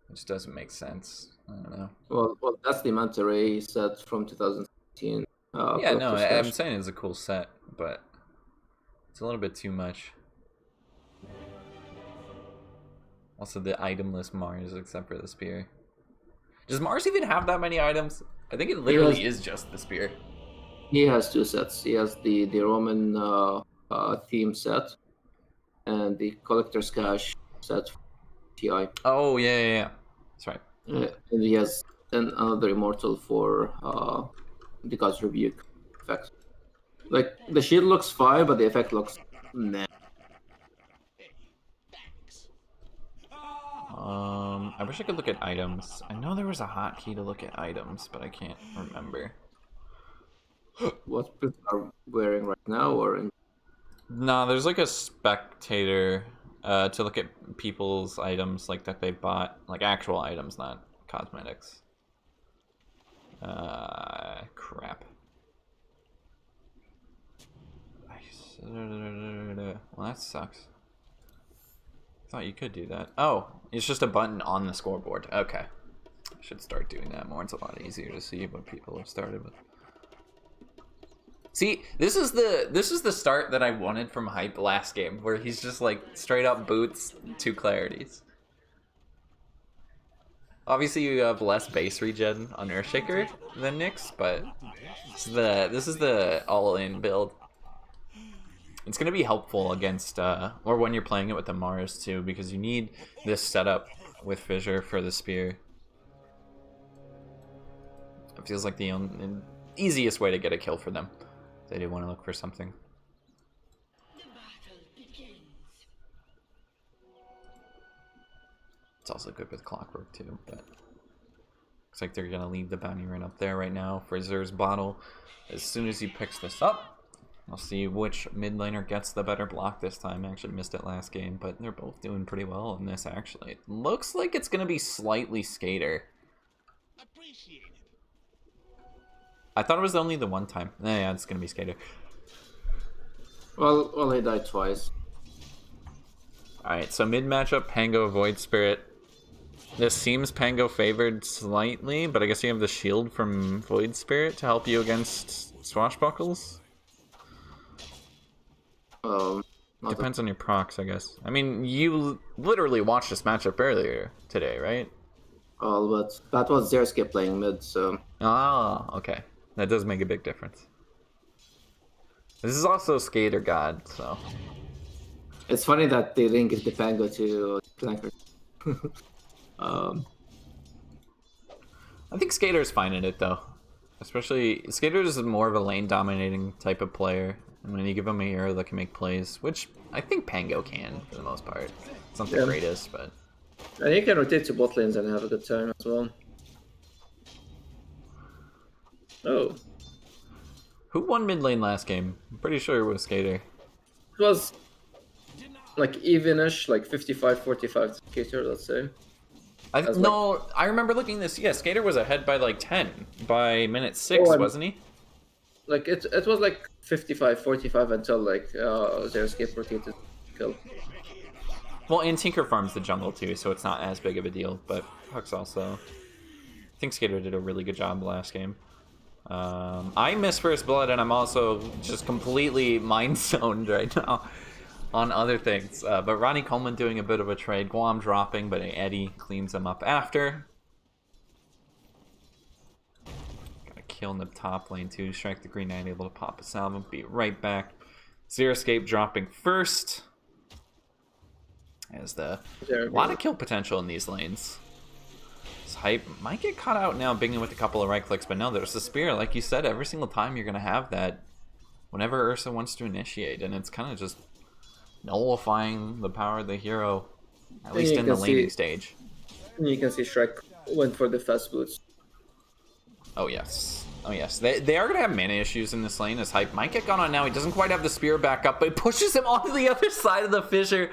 It just doesn't make sense. I don't know. Well, that's the Manta Ray set from 2015. Yeah, no, Collector's I'm Cache. saying it's a cool set, but it's a little bit too much. Also, the itemless Mars, except for the spear. Does Mars even have that many items? I think it literally is just the spear. He has two sets. He has the Roman theme set and the Collector's Cache set for TI. Oh, yeah. That's right. And he has another Immortal for the God's Rebuke effect. Like, the shield looks fine, but the effect looks meh. I wish I could look at items. I know there was a hotkey to look at items, but I can't remember. What people are wearing right now, or in... No, there's like a spectator to look at people's items like that they bought, like actual items, not cosmetics. Crap. Well, that sucks. I thought you could do that. Oh, it's just a button on the scoreboard. Okay. I should start doing that more. It's a lot easier to see what people have started with. See, this is the start that I wanted from Hype last game, where he's just like straight up boots 2 clarities. Obviously, you have less base regen on Earthshaker than Nyx, but this is the all-in build. It's going to be helpful against, or when you're playing it with the Mars too, because you need this setup with Fissure for the spear. It feels like the easiest way to get a kill for them. They do want to look for something. The battle begins. It's also good with Clockwork too, but looks like they're going to leave the bounty run up there right now for Zer's bottle. As soon as he picks this up, I'll see which mid laner gets the better block this time. I actually missed it last game, but they're both doing pretty well in this, actually. It looks like it's going to be slightly Skater. I thought it was only the one time. Yeah, it's going to be Skater. Well, he died twice. Alright, so mid matchup, Pango, Void Spirit. This seems Pango favored slightly, but I guess you have the shield from Void Spirit to help you against Swashbuckles. Depends on your procs, I guess. I mean, you literally watched this matchup earlier today, right? Well, but that was Xeriscape playing mid, so... Ah, okay. That does make a big difference. This is also Skater God, so... It's funny that they didn't give the Pango to Flanker. I think Skater's fine in it, though. Especially, Skater is more of a lane-dominating type of player. And when you give him a hero that can make plays, which I think Pango can, for the most part. It's not the greatest, but... And he can rotate to bot lanes and have a good time as well. Oh. Who won mid lane last game? I'm pretty sure it was Skater. It was like evenish, like 55-45 Skater, let's say. No, I remember looking this. Yeah, Skater was ahead by like 10 by minute 6, wasn't he? Like it was like 55-45 until like Xeriscape rotated kill. Well, and Tinker farms the jungle too, so it's not as big of a deal. But Hux also, I think Skater did a really good job last game. I missed first blood, and I'm also just completely mind zoned right now on other things. But Ronnie Coleman doing a bit of a trade. Guam dropping, but Eddie cleans him up after. Got a kill in the top lane too. Strike the Green Knight, able to pop a salvo. Be right back. Xeriscape dropping first. As a lot of kill potential in these lanes. This Hype might get caught out now, Bingen with a couple of right clicks, but no, there's the spear. Like you said, every single time you're going to have that whenever Ursa wants to initiate, and it's kind of just nullifying the power of the hero, at least in the laning stage. You can see Shrek went for the fast boots. Oh yes. Oh yes. They are going to have mana issues in this lane as Hype might get gone on now. He doesn't quite have the spear back up, but it pushes him onto the other side of the fissure.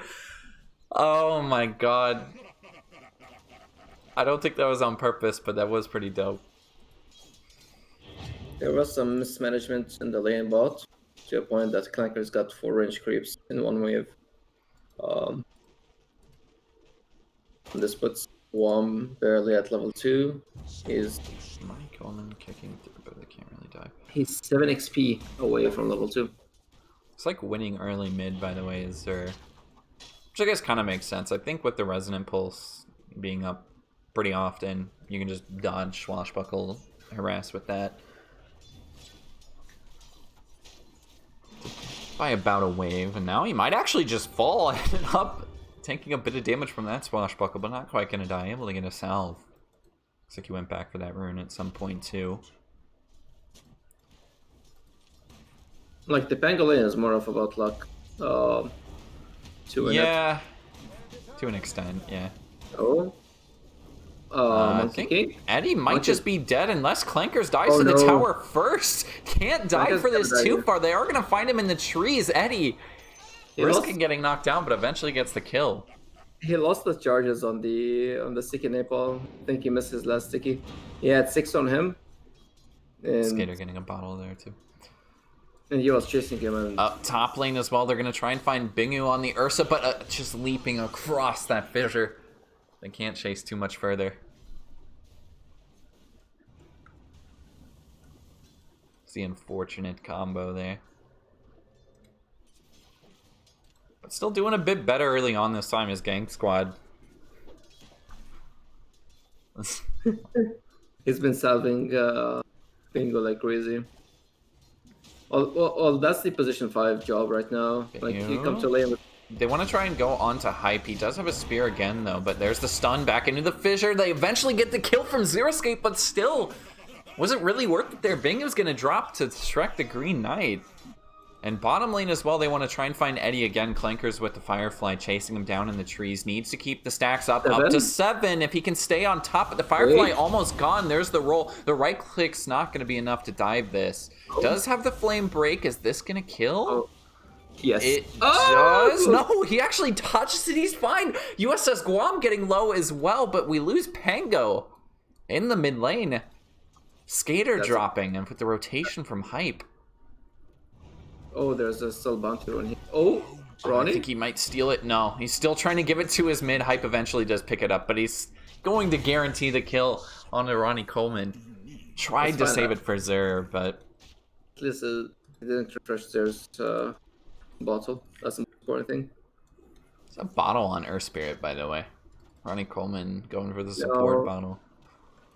Oh my god. I don't think that was on purpose, but that was pretty dope. There was some mismanagement in the lane bot to a point that Clankers got 4 range creeps in one wave. This puts Wom barely at level 2. He's Mike Coleman kicking through, but they can't really die. He's 7 XP away from level 2. It's like winning early mid, by the way, is there. Which I guess kind of makes sense. I think with the Resonant Pulse being up pretty often, you can just dodge, swashbuckle, harass with that. By about a wave, and now he might actually just fall and end up taking a bit of damage from that swashbuckle, but not quite gonna die. Able to get a salve. Looks like he went back for that rune at some point too. Like the pangolin is more of about luck. To an extent, yeah. Oh. I think Eddie might just be dead unless Clankers dies to the tower first. Can't die for this too far. They are going to find him in the trees. Eddie risking getting knocked down, but eventually gets the kill. He lost the charges on the sticky Nepal. I think he missed his last sticky. He had 6 on him. And Skater getting a bottle there too. And he was chasing him. And up top lane as well. They're going to try and find Bingu on the Ursa, but just leaping across that fissure. They can't chase too much further. It's the unfortunate combo there. But still doing a bit better early on this time as Gank squad. He's been salving Bingo like crazy. Well, that's the position 5 job right now. Like he comes to lane with. They want to try and go onto Hype. He does have a spear again, though, but there's the stun back into the fissure. They eventually get the kill from Xeriscape, but still wasn't really worth it there. Bing was going to drop to Shrek the Green Knight. And bottom lane as well, they want to try and find Eddie again. Clankers with the Firefly chasing him down in the trees. Needs to keep the stacks up to 7 if he can stay on top. But the Firefly almost gone. There's the roll. The right click's not going to be enough to dive this. Does have the flame break. Is this going to kill? Yes. It does. No, he actually touches it. He's fine. USS Guam getting low as well, but we lose Pango in the mid lane. Skater dropping, and with the rotation from Hype. Oh, there's a still bounty on here. Oh, Ronnie? I think he might steal it. No, he's still trying to give it to his mid. Hype eventually does pick it up, but he's going to guarantee the kill on Ronnie Coleman. Tried to save it for Zer, but at least he didn't refresh Zer's bottle. That's an important thing. It's a bottle on Earth Spirit, by the way. Ronnie Coleman going for the support bottle.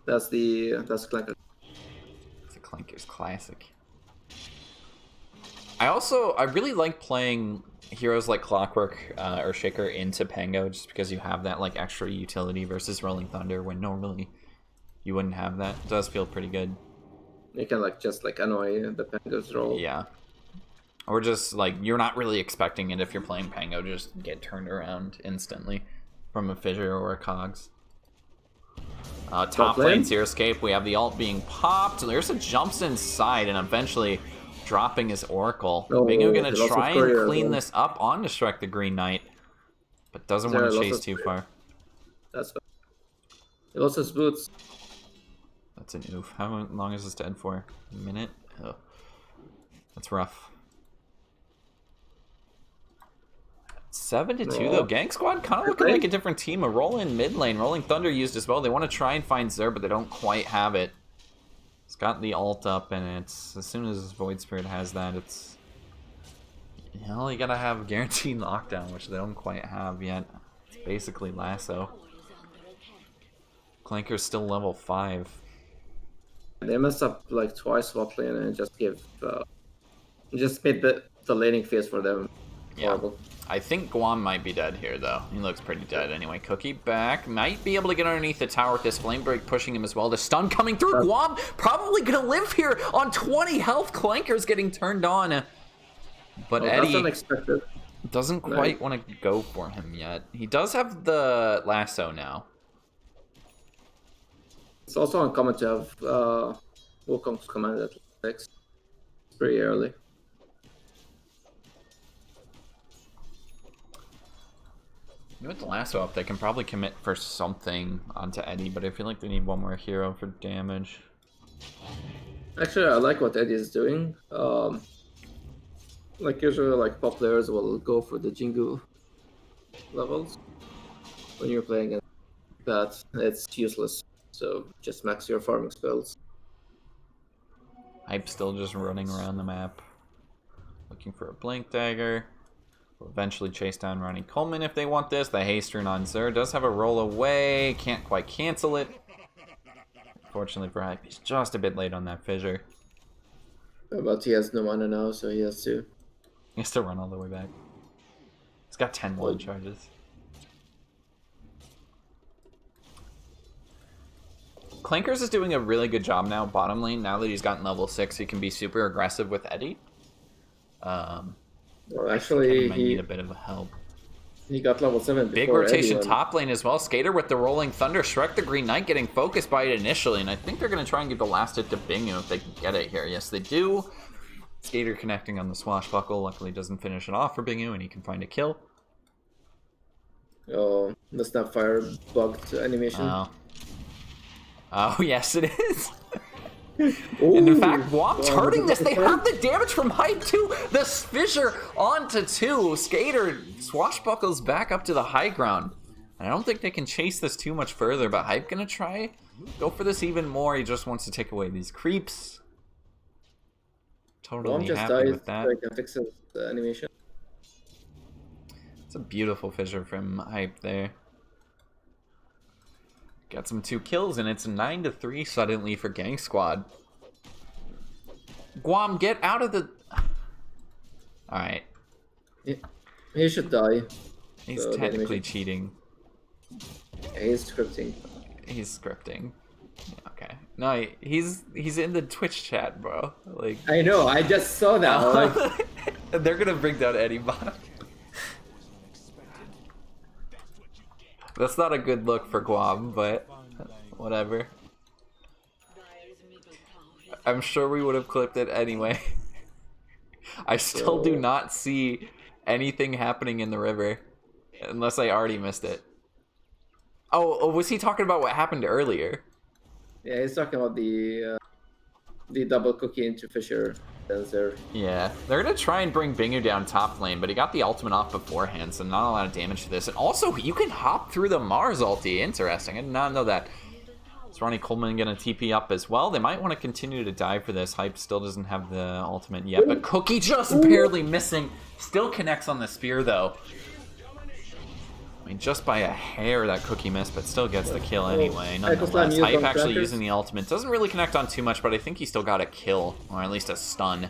That's Clanker. It's a Clanker's classic. I really like playing heroes like Clockwork or Shaker into Pango, just because you have that like extra utility versus Rolling Thunder when normally you wouldn't have that. It does feel pretty good. You can just annoy the Pango's roll. Yeah. Or just like you're not really expecting it if you're playing Pango, just get turned around instantly from a fissure or a cogs. Top lane Xeriscape, we have the ult being popped. Lyrsa jumps inside and eventually dropping his Oracle. Bingo gonna try and clean this up onto Shrek the Green Knight, but doesn't want to chase too far. That's fine. He lost his boots. That's an oof. How long is this dead for? A minute? Oh. That's rough. 7-2 though. Gank squad kind of looking like a different team. A roll in mid lane. Rolling Thunder used as well. They want to try and find Zer, but they don't quite have it. It's got the ult up, and it's as soon as Void Spirit has that, it's you gotta have guaranteed lockdown, which they don't quite have yet. It's basically lasso. Clanker's still level 5. They messed up twice swap lane and just made the laning phase for them. Yeah. Horrible. I think Guam might be dead here, though. He looks pretty dead anyway. Cookie back. Might be able to get underneath the tower with this flame break pushing him as well. The stun coming through. Guam probably going to live here on 20 health. Clanker's getting turned on. But That's Eddie unexpected. doesn't quite want to go for him yet. He does have the lasso now. It's also uncommon to have Wukong's command at 6. It's pretty early. With the lasso up, they can probably commit for something onto Eddie, but I feel like they need one more hero for damage. Actually, I like what Eddie is doing. Like usually, like pop players will go for the Jingu levels. When you're playing against that, it's useless. So just max your farming spells. Hype's still just running around the map, looking for a blink dagger. Will eventually chase down Ronnie Coleman if they want this. The haste rune on Zur does have a roll away. Can't quite cancel it. Fortunately for Hype, he's just a bit late on that fissure. But he has no mana now, so he has to. He has to run all the way back. He's got 10 blind charges. Clankers is doing a really good job now, bottom lane. Now that he's gotten level 6, he can be super aggressive with Eddie. Well, actually, He might need a bit of help. he got level 7 Big before rotation Eddie top lane as well. Skater with the Rolling Thunder. Shrek the Green Knight getting focused by it initially, and I think they're going to try and give the last hit to Bingu if they can get it here. Yes, they do. Skater connecting on the Swashbuckle. Luckily doesn't finish it off for Bingu, and he can find a kill. Oh, the Snapfire bugged animation. Oh, yes, it is. Ooh, And in fact, Guam's wow, hurting this. that's They the have the damage from Hype too. The fissure onto 2. Skater swashbuckles back up to the high ground. I don't think they can chase this too much further, but Hype gonna try go for this even more. He just wants to take away these creeps. Totally Guam just happy died with that. so he can fix his animation. It's a beautiful fissure from Hype there. Got some 2 kills, and it's 9-3 suddenly for Gang Squad. Guam, get out of the... Alright. He should die. He's So the technically animation- cheating. He's scripting. He's scripting. Okay. No, he's in the Twitch chat, bro. Like, I know, I just saw that. Like, they're gonna bring down Eddie Bottom. That's not a good look for Guam, but whatever. Dyer's middle tower is I'm sure we would have clipped it anyway. I still do So- not see anything happening in the river, unless I already missed it. Oh, was he talking about what happened earlier? yeah, he's talking about the double cookie into Fisher sensor. Yeah, they're gonna try and bring Bingu down top lane, but he got the ultimate off beforehand, so not a lot of damage to this. And also, you can hop through the Mars ulti. Interesting, I did not know that. Is Ronnie Coleman gonna TP up as well? They might want to continue to dive for this. Hype still doesn't have the ultimate yet, but Cookie just barely missing. Still connects on the spear though. I mean, just by a hair that Cookie missed, but still gets the kill anyway. Nonetheless, Hype actually using the ultimate. Doesn't really connect on too much, but I think he still got a kill, or at least a stun.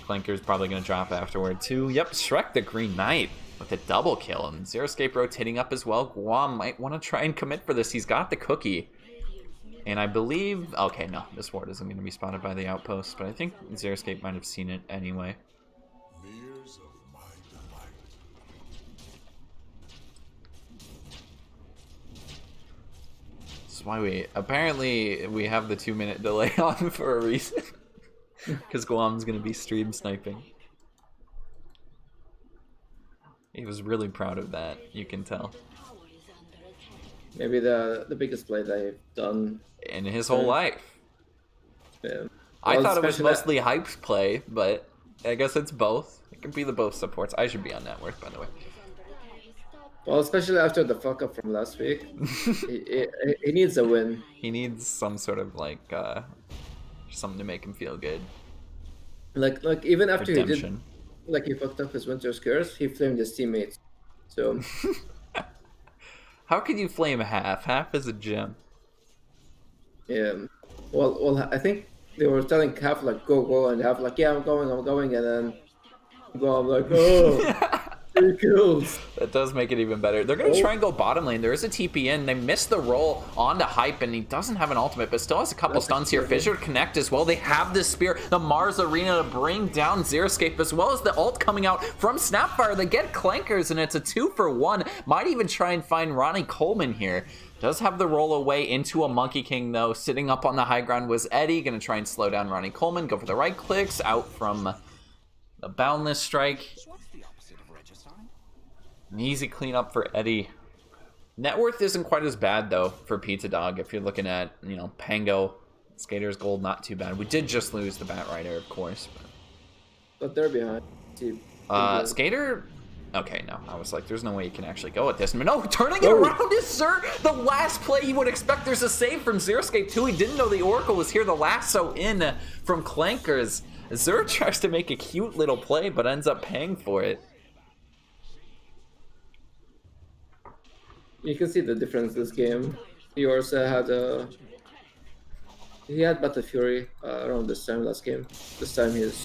Clanker's probably going to drop afterward too. Yep, Shrek the Green Knight with a double kill, and Zero Escape rotating up as well. Guam might want to try and commit for this. He's got the Cookie. And I believe... Okay, no, this ward isn't going to be spotted by the outpost, but I think Zero Escape might have seen it anyway. Why apparently we have the 2-minute delay on for a reason. Because Guam's gonna be stream sniping. He was really proud of that, you can tell. tower is under attack. Maybe the biggest play they've done. In his whole life. Yeah. I Well, thought it was especially mostly Hype's play, but I guess it's both. It can be the both supports. I should be on net worth, by the way. Well, especially after the fuck up from last week, he needs a win. He needs some sort of like something to make him feel good. Like even after Redemption. he fucked up his winter's curse, he flamed his teammates. So How could you flame half? Half is a gem. yeah, well, I think they were telling Half like go, and Half like yeah I'm going, and then go I'm like oh. 3 kills. That does make it even better. They're going to try and go bottom lane. There is a TP in. They missed the roll onto Hype, and he doesn't have an ultimate, but still has a couple stuns here. Fissure connect as well. They have this spear, the Mars Arena to bring down Xeriscape, as well as the ult coming out from Snapfire. They get Clankers, and it's a 2-for-1. Might even try and find Ronnie Coleman here. Does have the roll away into a Monkey King, though. Sitting up on the high ground was Eddie. Going to try and slow down Ronnie Coleman. Go for the right clicks. Out from the Boundless Strike. An easy cleanup for Eddie. Net worth isn't quite as bad, though, for PizzaDog. If you're looking at, you know, Pango, Skater's Gold, not too bad. We did just lose the Bat Rider, of course. But they're behind. Skater... Okay, no. I was like, there's no way you can actually go at this. But no, turning it around is Xur. The last play you would expect. There's a save from Xeriscape, too. He didn't know the Oracle was here. The lasso in from Clankers. Xur tries to make a cute little play, but ends up paying for it. You can see the difference this game. He also had he had Battle Fury around this time last game. This time he's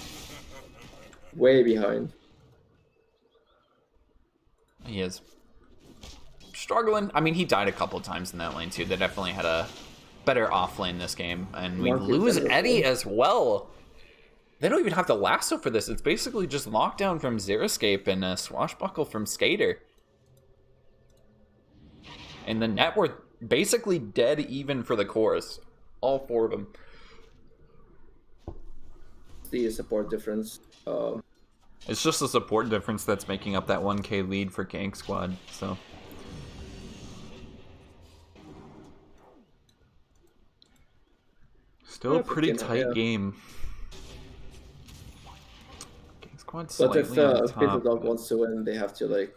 way behind. He is struggling. I mean, he died a couple times in that lane too. They definitely had a better off lane this game, and we lose Eddie as well. They don't even have to lasso for this. It's basically just lockdown from Xeriscape and a swashbuckle from Skater. And the net worth basically dead even for the chorus. All 4 of them. The support difference. It's just the support difference that's making up that 1k lead for Gank Squad, so. Still a pretty tight game. Gank Squad slightly but if on top. PizzaDog wants to win, they have to like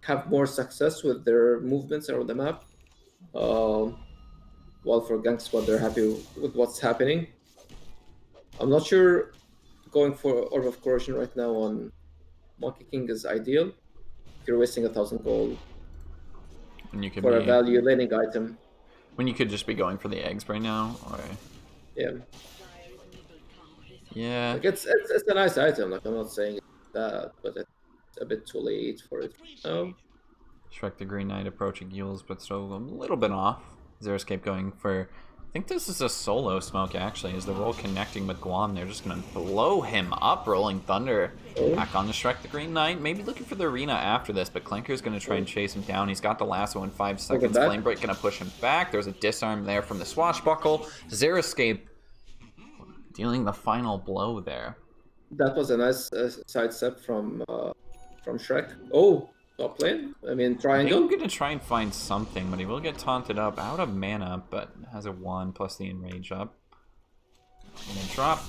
have more success with their movements around the map. While for Gank Squad, they're happy with what's happening. I'm not sure going for Orb of Corrosion right now on Monkey King is ideal. You're wasting 1,000 gold for a value laning item. When you could just be going for the eggs right now, or yeah, yeah. Like it's a nice item. Like I'm not saying that, but it's a bit too late for it. Shrek the Green Knight approaching Yules, but still a little bit off. Xeriscape going for... I think this is a solo smoke, actually. Is the roll connecting with Guam? They're just going to blow him up. Rolling Thunder back on the Shrek the Green Knight. Maybe looking for the arena after this, but Clanker's going to try and chase him down. He's got the lasso in 5 seconds. Flame Break going to push him back. There's a disarm there from the Swashbuckle. Xeriscape dealing the final blow there. That was a nice sidestep from Shrek. Oh, top lane. I mean, triangle. I'm gonna try and find something, but he will get taunted up, out of mana, but has a 1 plus the enrage up. And then drop.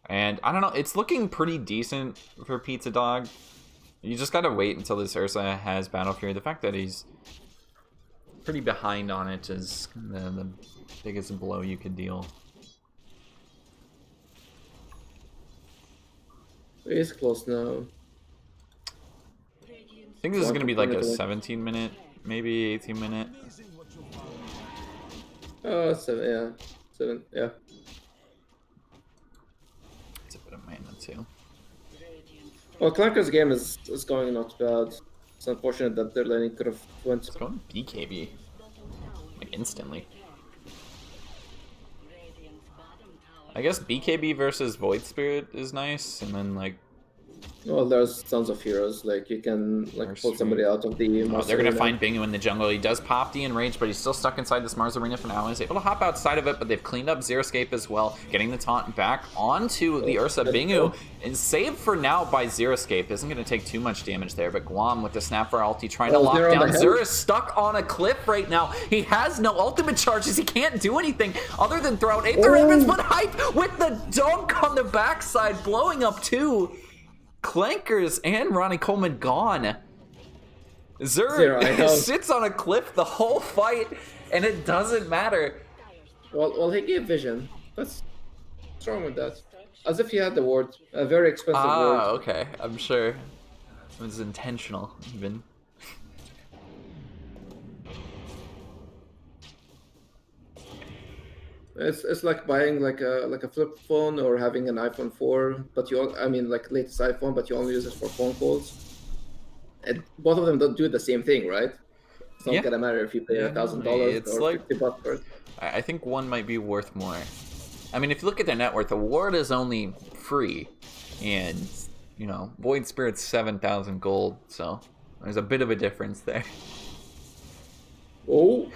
And I don't know, it's looking pretty decent for PizzaDog. You just gotta wait until this Ursa has Battle Fury. The fact that he's pretty behind on it is the biggest blow you could deal. He's close now. I think this is going to be like a 17-minute, maybe 18-minute. 7, yeah. It's a bit of mana too. Well, Clanker's game is going not bad. It's unfortunate that their laning could have went. It's going BKB, like instantly. I guess BKB versus Void Spirit is nice, and then like... Well, there's tons of heroes. Like you can like pull somebody out of the. Oh, they're gonna find Bingu in the jungle. He does pop the enrage, but he's still stuck inside this Mars Arena for now. He's able to hop outside of it, but they've cleaned up Xeriscape as well, getting the taunt back onto the Ursa. Bingu is saved for now by Xeriscape. Isn't gonna take too much damage there, but Guam with the Snapfire ulti trying to lock down. Xur is stuck on a cliff right now. He has no ultimate charges. He can't do anything other than throw out Aether Elements, but Hype with the dunk on the backside, blowing up too. Clankers and Ronnie Coleman gone. Xur sits on a cliff the whole fight, and it doesn't matter. Well, he gave vision. What's wrong with that? As if he had the ward, a very expensive ward. Ah, okay. I'm sure it was intentional, even. It's like buying like a flip phone or having an iPhone 4, but I mean like latest iPhone, but you only use it for phone calls. And both of them don't do the same thing, right? It's not Yeah. gonna matter if you pay Yeah, no, $1,000 it's or like $50 for it. I think one might be worth more. I mean, if you look at their net worth, Award is only free, and you know, Void Spirit's 7,000 gold, so there's a bit of a difference there. Oh,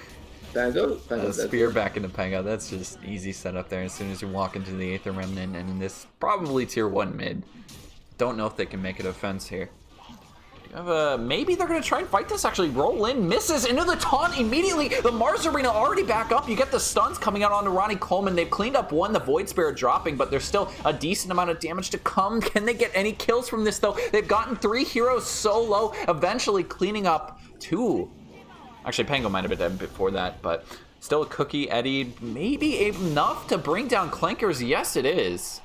Pango, Spear back into Pega, that's just easy setup there as soon as you walk into the Aether Remnant, and this probably tier 1 mid. Don't know if they can make a defense here. Maybe they're going to try and fight this, actually. Roll in, misses into the taunt immediately. The Mars Arena already back up. You get the stuns coming out onto Ronnie Coleman. They've cleaned up one, the Void Spirit dropping, but there's still a decent amount of damage to come. Can they get any kills from this, though? They've gotten 3 heroes solo, eventually cleaning up 2. Actually, Pango might have been dead before that, but still a Cookie, Eddie. Maybe enough to bring down Clankers. Yes, it is.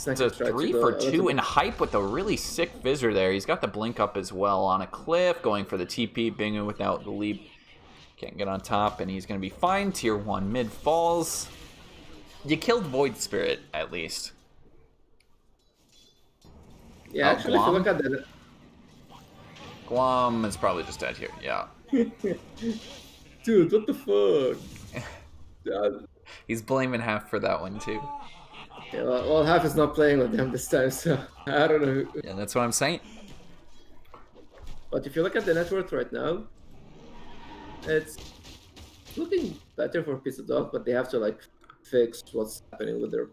It's a 3 for 2 and Hype with a really sick Visor there. He's got the blink up as well on a cliff, going for the TP. Bingo without the leap. Can't get on top, and he's going to be fine. Tier 1 mid falls. You killed Void Spirit, at least. Yeah, actually, if you look at the... Guam is probably just dead here, yeah. Dude, what the fuck? He's blaming Half for that one, too. Yeah, well, Half is not playing with them this time, so I don't know. Yeah, that's what I'm saying. But if you look at the net worth right now, it's looking better for PizzaDog, but they have to like fix what's happening with their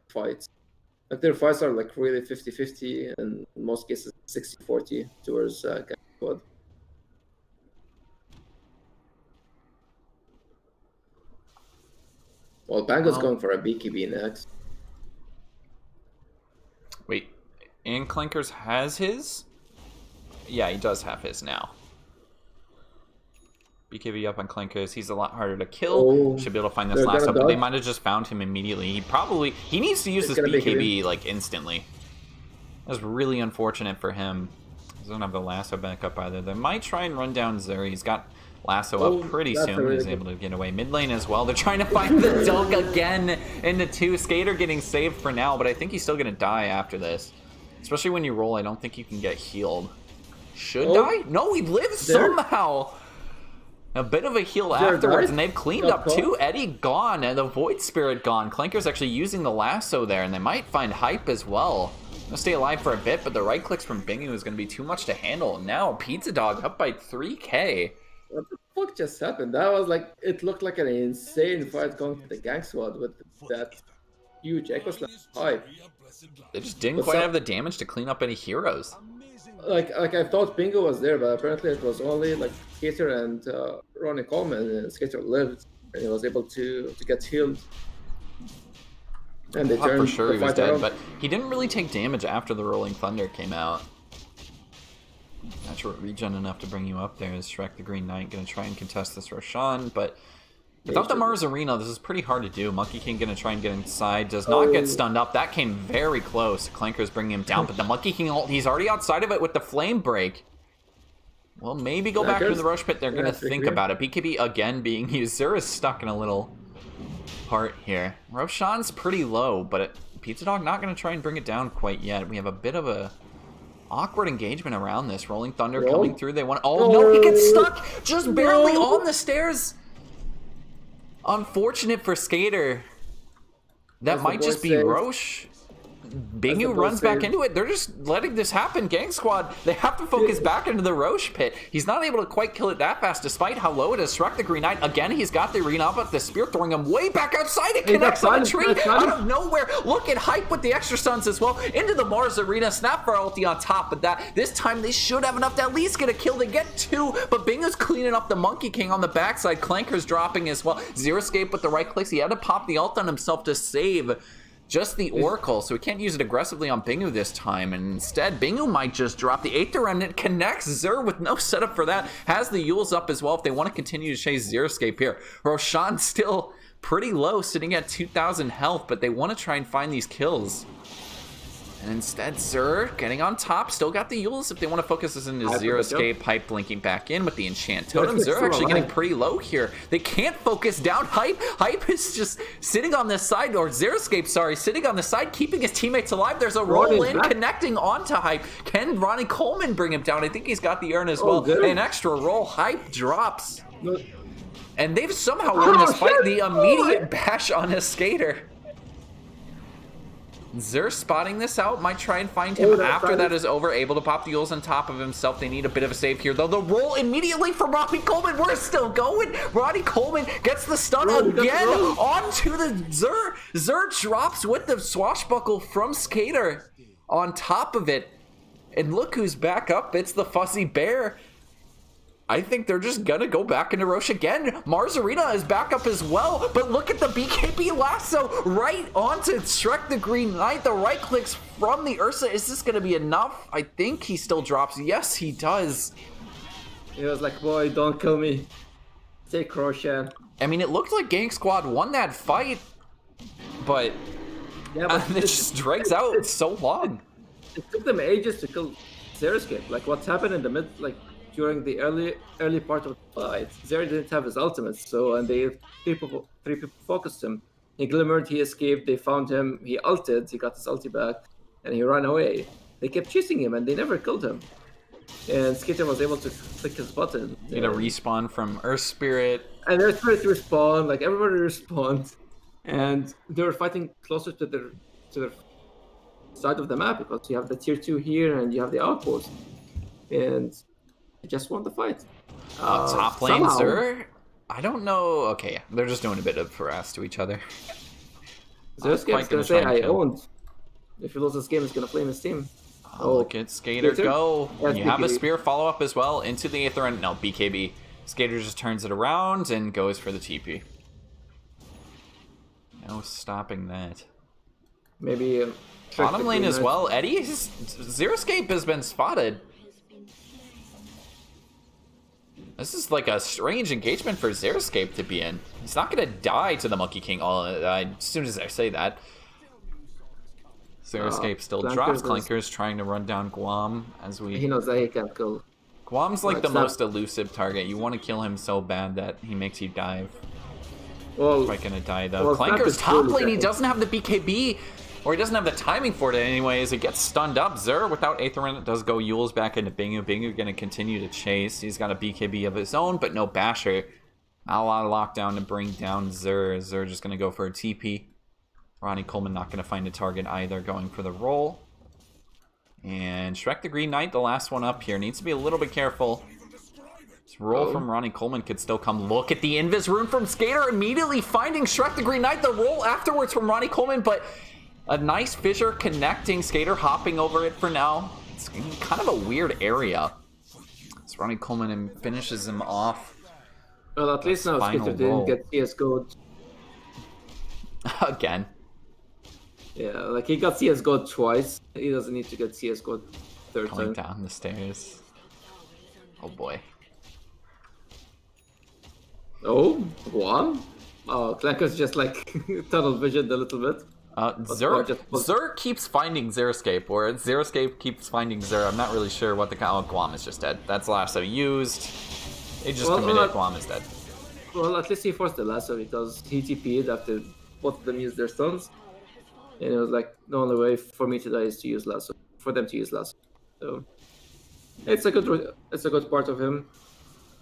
fights. Like their fights are like really 50-50, and in most cases 60-40 towards Gank squad. Well, Pango's going for a BKB next. Wait, and Clankers has his? Yeah, he does have his now. BKB up on Clankers. He's a lot harder to kill. Oh, should be able to find this last up, but they might have just found him immediately. He needs to use this BKB like instantly. That's really unfortunate for him. He doesn't have the lasso back up either. They might try and run down Zuri. He's got lasso up pretty soon. He's able to get away. Mid lane as well. They're trying to find the dunk again into 2. Skater getting saved for now, but I think he's still going to die after this. Especially when you roll, I don't think you can get healed. Should die? No, he lives somehow. A bit of a heal afterwards, and they've cleaned up 2. Eddie gone, and the Void Spirit gone. Clanker's actually using the lasso there, and they might find Hype as well. Gonna stay alive for a bit, but the right clicks from Bingu is gonna be too much to handle. Now PizzaDog up by 3k. What the fuck just happened? That was like, it looked like an insane fight going to the Gank squad with that huge Echo Slam Hype. They just didn't quite have the damage to clean up any heroes. Like I thought Bingo was there, but apparently it was only like Skater and Ronnie Coleman, and Skater lived, and he was able to get healed. And they turned for sure the he was fight dead, around. but he didn't really take damage after the Rolling Thunder came out. Not sure regen enough to bring you up there. Is Shrek the Green Knight going to try and contest this Roshan, but without the Mars Arena, this is pretty hard to do. Monkey King going to try and get inside. Does not get stunned up. That came very close. Clanker's bringing him down, but the Monkey King, he's already outside of it with the Flame Break. Well, maybe go back to the Roche Pit. They're going to think about it. BKB again being used. Zura's stuck in a little part here. Roshan's pretty low, but PizzaDog not going to try and bring it down quite yet. We have a bit of a awkward engagement around this. Rolling Thunder coming through. They want... Oh, no, he gets stuck just barely on the stairs. Unfortunate for Skater. That might just be Roche. Bingu runs back into it. They're just letting this happen. Gang Squad, they have to focus back into the Roche Pit. He's not able to quite kill it that fast, despite how low it is. Shrek the Green Knight, again, he's got the arena, but the spear throwing him way back outside. It connects on a tree out of nowhere. Look at Hype with the extra stuns as well. Into the Mars Arena, Snapfire ulti on top of that. This time, they should have enough to at least get a kill. They get 2, but Bingu's cleaning up the Monkey King on the backside. Clanker's dropping as well. Zero escape with the right clicks. He had to pop the ult on himself to save just the Oracle, so we can't use it aggressively on Bingu this time, and instead, Bingu might just drop the Aether Remnant, connects Zur with no setup for that, has the Yules up as well if they want to continue to chase Zero Escape here. Roshan still pretty low, sitting at 2,000 health, but they want to try and find these kills. And instead, Zur getting on top. Still got the Yules if they want to focus this into Hype Zero with the jump. Escape. Hype blinking back in with the Enchant Totem. It's Zur still actually getting alive. pretty low here. They can't focus down Hype. Hype is just sitting on this side, or Zero Escape, sorry, sitting on the side, keeping his teammates alive. There's a roll Ronnie's in, back. connecting onto Hype. Can Ronnie Coleman bring him down? I think he's got the urn as well. good. An extra roll. Hype drops. No, And they've somehow won this fight. shit. The immediate bash on a skater. Zur spotting this out, might try and find him after that is over, able to pop the Yules on top of himself. They need a bit of a save here, though. The roll immediately from Ronnie Coleman. We're still going. Ronnie Coleman gets the stun again onto the Zur. Zur drops with the swashbuckle from Skater on top of it. And look who's back up. It's the Fuzzy Bear. I think they're just gonna go back into Roche again. Mars Arena is back up as well, but look at the BKB lasso right onto Shrek the Green Knight. The right clicks from the Ursa. Is this gonna be enough? I think he still drops. Yes, he does. he was like, boy, don't kill me. Take Roshan. I mean, it looked like Gank Squad won that fight, but Yeah, but it just drags out so long. it took them ages to kill Xeriscape. Like what's happened in the mid, like during the early part of the fight, Xer didn't have his ultimate, so and three people focused him. He glimmered, he escaped, they found him, he ulted, he got his ulti back, and he ran away. They kept chasing him and they never killed him. And Skater was able to click his button. Get a respawn from Earth Spirit. And they're trying to respawn, like everybody respawned. And they were fighting closer to their side of the map because you have the tier 2 here and you have the outpost. And they just won the fight. Top lane, somehow. Zur. I don't know. Okay, they're just doing a bit of harass to each other. Xeriscape's gonna say, I owned. If he loses this game, he's gonna flame his team. Oh, look at Skater Skater? go. That's You have a BKB. spear follow-up as well into the Aether, and no, BKB. Skater just turns it around and goes for the TP. No stopping that. Maybe Bottom lane as well. Eddie's Xeriscape has been spotted. This is like a strange engagement for Xeriscape to be in. He's not going to die to the Monkey King as soon as I say that. Xeriscape still drops. Clanker's trying to run down Guam as we... He knows that he can't kill. Guam's like the it's not- most elusive target. You want to kill him so bad that he makes you dive. Well, Quite gonna die though. Well, Clanker's Snap is top really lane, he good. doesn't have the BKB, or he doesn't have the timing for it anyways. It gets stunned up. Zur without Aether in it does go Yules back into Bingu. Bingu gonna continue to chase. He's got a BKB of his own, but no Basher. Not a lot of lockdown to bring down Zur. Zur just gonna go for a TP. Ronnie Coleman not gonna find a target either, going for the roll. And Shrek the Green Knight, the last one up here, needs to be a little bit careful. This roll from Ronnie Coleman could still come. Look at the Invis rune from Skater, immediately finding Shrek the Green Knight. The roll afterwards from Ronnie Coleman, but a nice fissure connecting. Skater hopping over it for now. It's kind of a weird area. So Ronnie Coleman finishes him off. well, at least now Final Skater roll. didn't get CSGO. Again. Yeah, like he got CSGO twice. He doesn't need to get CSGO third Going time. down the stairs. Oh boy. Oh, what? Oh, Clanker's just like tunnel visioned a little bit. Zur keeps finding Xeriscape, or Xeriscape keeps finding Zur. I'm not really sure what the... Oh, Guam is just dead. That's the lasso used. They just committed. Guam is dead. Well, at least he forced the lasso because he TP'd after both of them used their stuns. And it was like, the only way for me to die is to use lasso. For them to use lasso. So, it's a good part of him.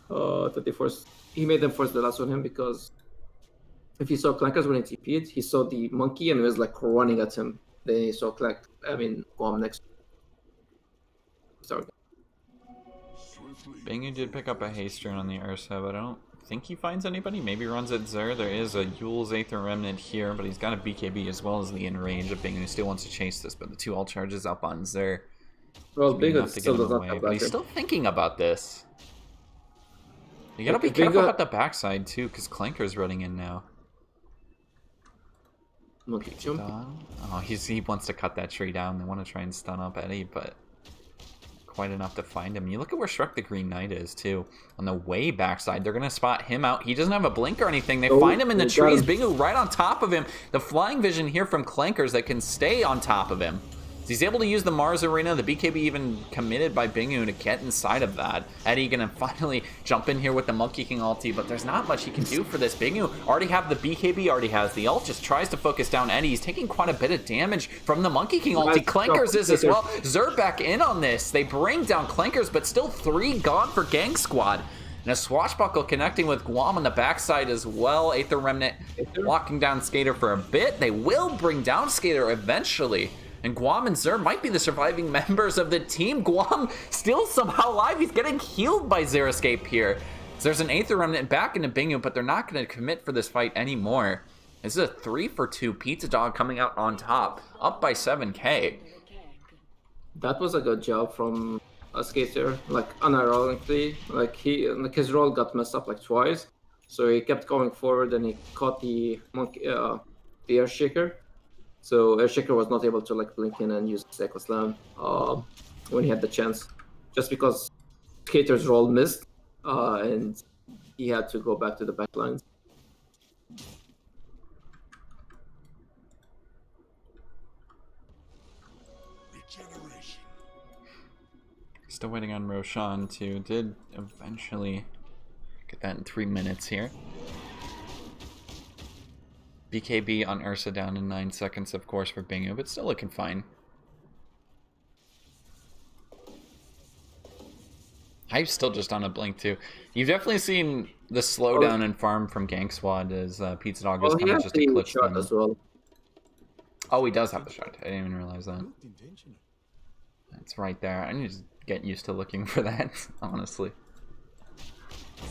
That he made them force the lasso on him because if he saw Clankers when he TP'd, he saw the monkey and was like running at him. Then he saw Guam next. Sorry. Bingu did pick up a haste rune on the Ursa, but I don't think he finds anybody. Maybe runs at Zur. There is a Yule's Aether Remnant here, but he's got a BKB as well as the in-range of Bingu. Still wants to chase this, but the 2 ult charges up on Zur. Well, Maybe Bingo enough to still get him does not away, have but he's backer. still thinking about this. You gotta be If careful Bingo- about the backside too, because Clanker's running in now. Monkey jump. Oh, he wants to cut that tree down. They want to try and stun up Eddie, but quite enough to find him. You look at where Shrek the Green Knight is too. On the way backside, they're gonna spot him out. He doesn't have a blink or anything. They find him in the they got trees. him. Bingu right on top of him. The flying vision here from Clankers that can stay on top of him. He's able to use the Mars Arena, the BKB even committed by Bingu to get inside of that. Eddie gonna finally jump in here with the Monkey King ulti, but there's not much he can do for this. Bingu already have the BKB, already has the ult, just tries to focus down Eddie. He's taking quite a bit of damage from the Monkey King ulti. Clankers is as well. Xur back in on this. They bring down Clankers, but still 3 gone for Gank Squad. And a Swashbuckle connecting with Guam on the backside as well. Aether Remnant walking down Skater for a bit. They will bring down Skater eventually. And Guam and Xur might be the surviving members of the team. Guam still somehow alive. He's getting healed by Xeriscape here. So there's an Aether Remnant back into Bingu, but they're not going to commit for this fight anymore. This is a 3-for-2 PizzaDog coming out on top, up by 7k. That was a good job from a Skater, like unironically. Like his roll got messed up like twice, so he kept going forward and he caught the monkey, the Air Shaker. So Air Shaker was not able to like blink in and use Echo Slam when he had the chance, just because Skater's roll missed and he had to go back to the back lines. Still waiting on Roshan too. Did eventually get that in 3 minutes here. BKB on Ursa down in 9 seconds, of course, for Bingu, but still looking fine. Hype's still just on a blink too. You've definitely seen the slowdown in farm from Gank Squad as PizzaDog is kind of just eclipsed them. As well. Oh, he does have the shot. I didn't even realize that. That's right there. I need to get used to looking for that, honestly.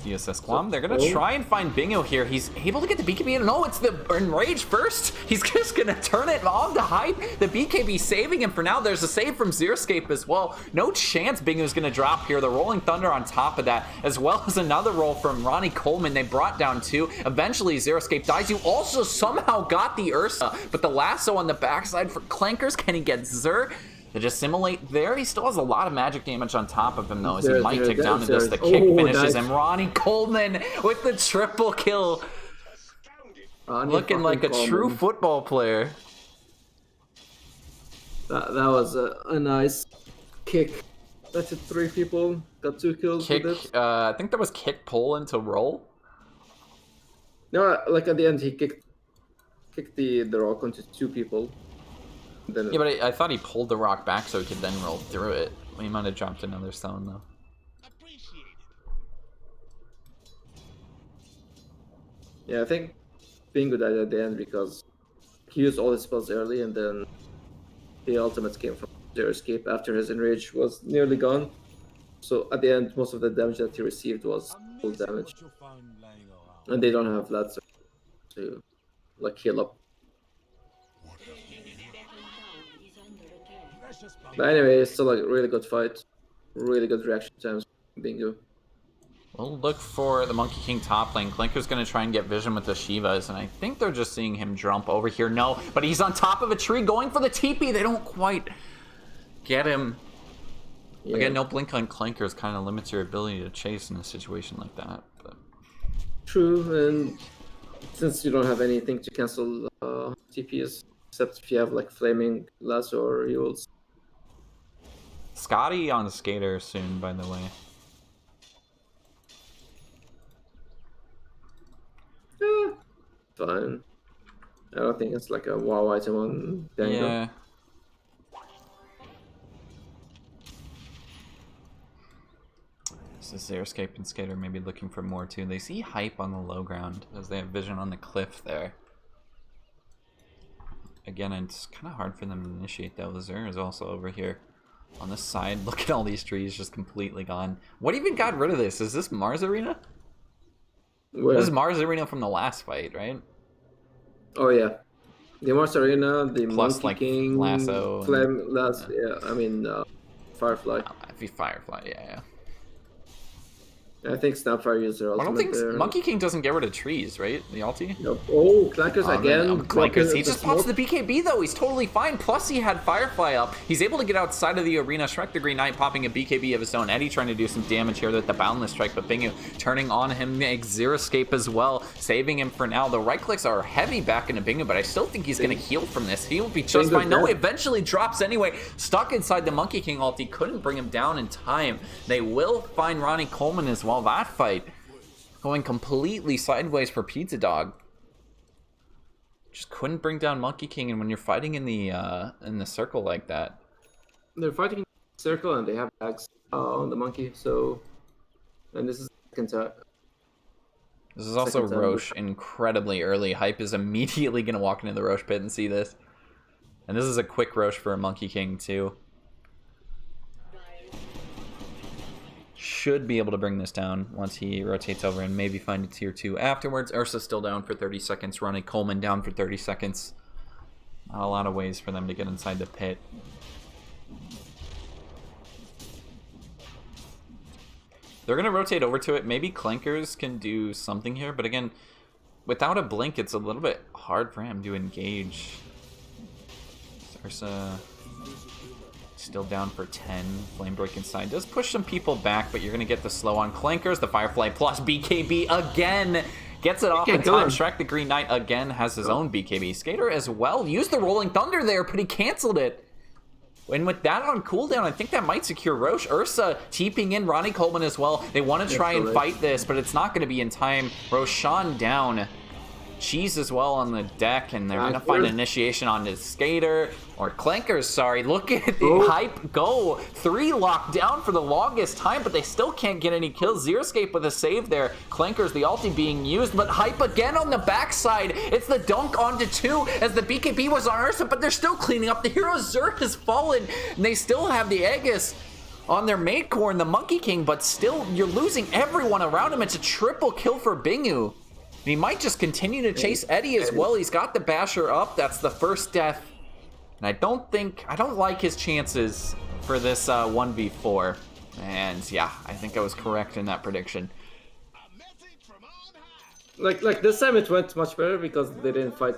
CSS Guam. They're going to try and find Bingu here. He's able to get the BKB in. No, it's the Enrage first. He's just going to turn it on to Hype. The BKB saving him for now. There's a save from Xeriscape as well. No chance Bingu's going to drop here. The Rolling Thunder on top of that, as well as another roll from Ronnie Coleman. They brought down 2. Eventually, Xeriscape dies. You also somehow got the Ursa, but the lasso on the backside for Clankers. Can he get Xur? To just simulate there, he still has a lot of magic damage on top of him though, as he might take down to this. The kick finishes him. Ronnie Coleman with the triple kill. Looking like a true football player. That was a nice kick. That hit 3 people, got 2 kills Kick, with it. I think that was kick pull into roll. No, like at the end he kicked the rock onto 2 people. Then Yeah, but I thought he pulled the rock back so he could then roll through it. He might have dropped another stone though. Yeah, I think Bingu died at the end because he used all his spells early and then the ultimates came from their escape after his enrage was nearly gone. So at the end, most of the damage that he received was full damage. And they don't have that to like heal up. But anyway, it's still like a really good fight. Really good reaction times from Bingu. We'll look for the Monkey King top lane. Clinker's going to try and get vision with the Shivas, and I think they're just seeing him jump over here. No, but he's on top of a tree going for the TP. They don't quite get him. Yeah. Again, no blink on Clinkers kind of limits your ability to chase in a situation like that. But... True, and since you don't have anything to cancel TPs, except if you have like Flaming Lasso or Yules. Scotty on Skater soon, by the way. Fine. I don't think it's like a WoW item on Gank. Yeah. This is Xeriscape and Skater maybe looking for more too. They see Hype on the low ground as they have vision on the cliff there. Again, it's kind of hard for them to initiate though. Xur is also over here on the side. Look at all these trees just completely gone. What even got rid of this? Is this Mars Arena? Where? This is Mars Arena from the last fight, right? Oh yeah, the Mars Arena, the Plus, Monkey like, King, Lasso, Lasso. Yeah, I mean Firefly. Firefly, yeah. I think Snapfire used their I ultimate don't think there. Monkey King doesn't get rid of trees, right? The ulti? Nope. Oh, Clankers again. Clankers. He the just pops smoke. the BKB though. He's totally fine. Plus he had Firefly up. He's able to get outside of the arena. Shrek the Green Knight popping a BKB of his own. Eddie trying to do some damage here with the Boundless Strike, but Bingu turning on him. Xer Escape as well, saving him for now. The right clicks are heavy back into Bingu, but I still think he's going to heal from this. He'll be just fine. No, eventually drops anyway. Stuck inside the Monkey King ulti. Couldn't bring him down in time. They will find Ronnie Coleman as well. That fight going completely sideways for PizzaDog. Just couldn't bring down Monkey King, and when you're fighting in the circle like that, They're fighting in the circle and they have axe on the monkey. So, and this is second time. this is also Second time. Roche incredibly early. Hype is immediately gonna walk into the Roche pit and see this, and this is a quick Roche for a Monkey King too. Should be able to bring this down once he rotates over and maybe find a tier 2 afterwards. Ursa still down for 30 seconds. Ronnie Coleman down for 30 seconds. Not a lot of ways for them to get inside the pit. They're going to rotate over to it. Maybe Clankers can do something here. But again, without a blink, it's a little bit hard for him to engage. Ursa still down for 10. Flame Break inside does push some people back, but you're going to get the slow on Clankers. The Firefly plus BKB again gets it off in time. Shrek the Green Knight again has his own BKB. Skater as well used the Rolling Thunder there, but he canceled it. And with that on cooldown, I think that might secure Roche. Ursa TPing in Ronnie Coleman as well. They want to try and fight this, but it's not going to be in time. Roshan down. Cheese as well on the deck, and they're gonna find an initiation on his Skater or Clankers. Sorry, look at the Hype go 3 locked down for the longest time, but they still can't get any kills. Xer Escape with a save there. Clankers, the ulti being used, but Hype again on the backside. It's the dunk onto 2 as the BKB was on Ursa, but they're still cleaning up. The hero Zerk has fallen, and they still have the Aegis on their mate core and the Monkey King, but still you're losing everyone around him. It's a triple kill for Bingu. And he might just continue to chase Eddie as well. He's got the Basher up. That's the first death. And I don't like his chances for this 1v4. And yeah, I think I was correct in that prediction. Like this time it went much better because they didn't fight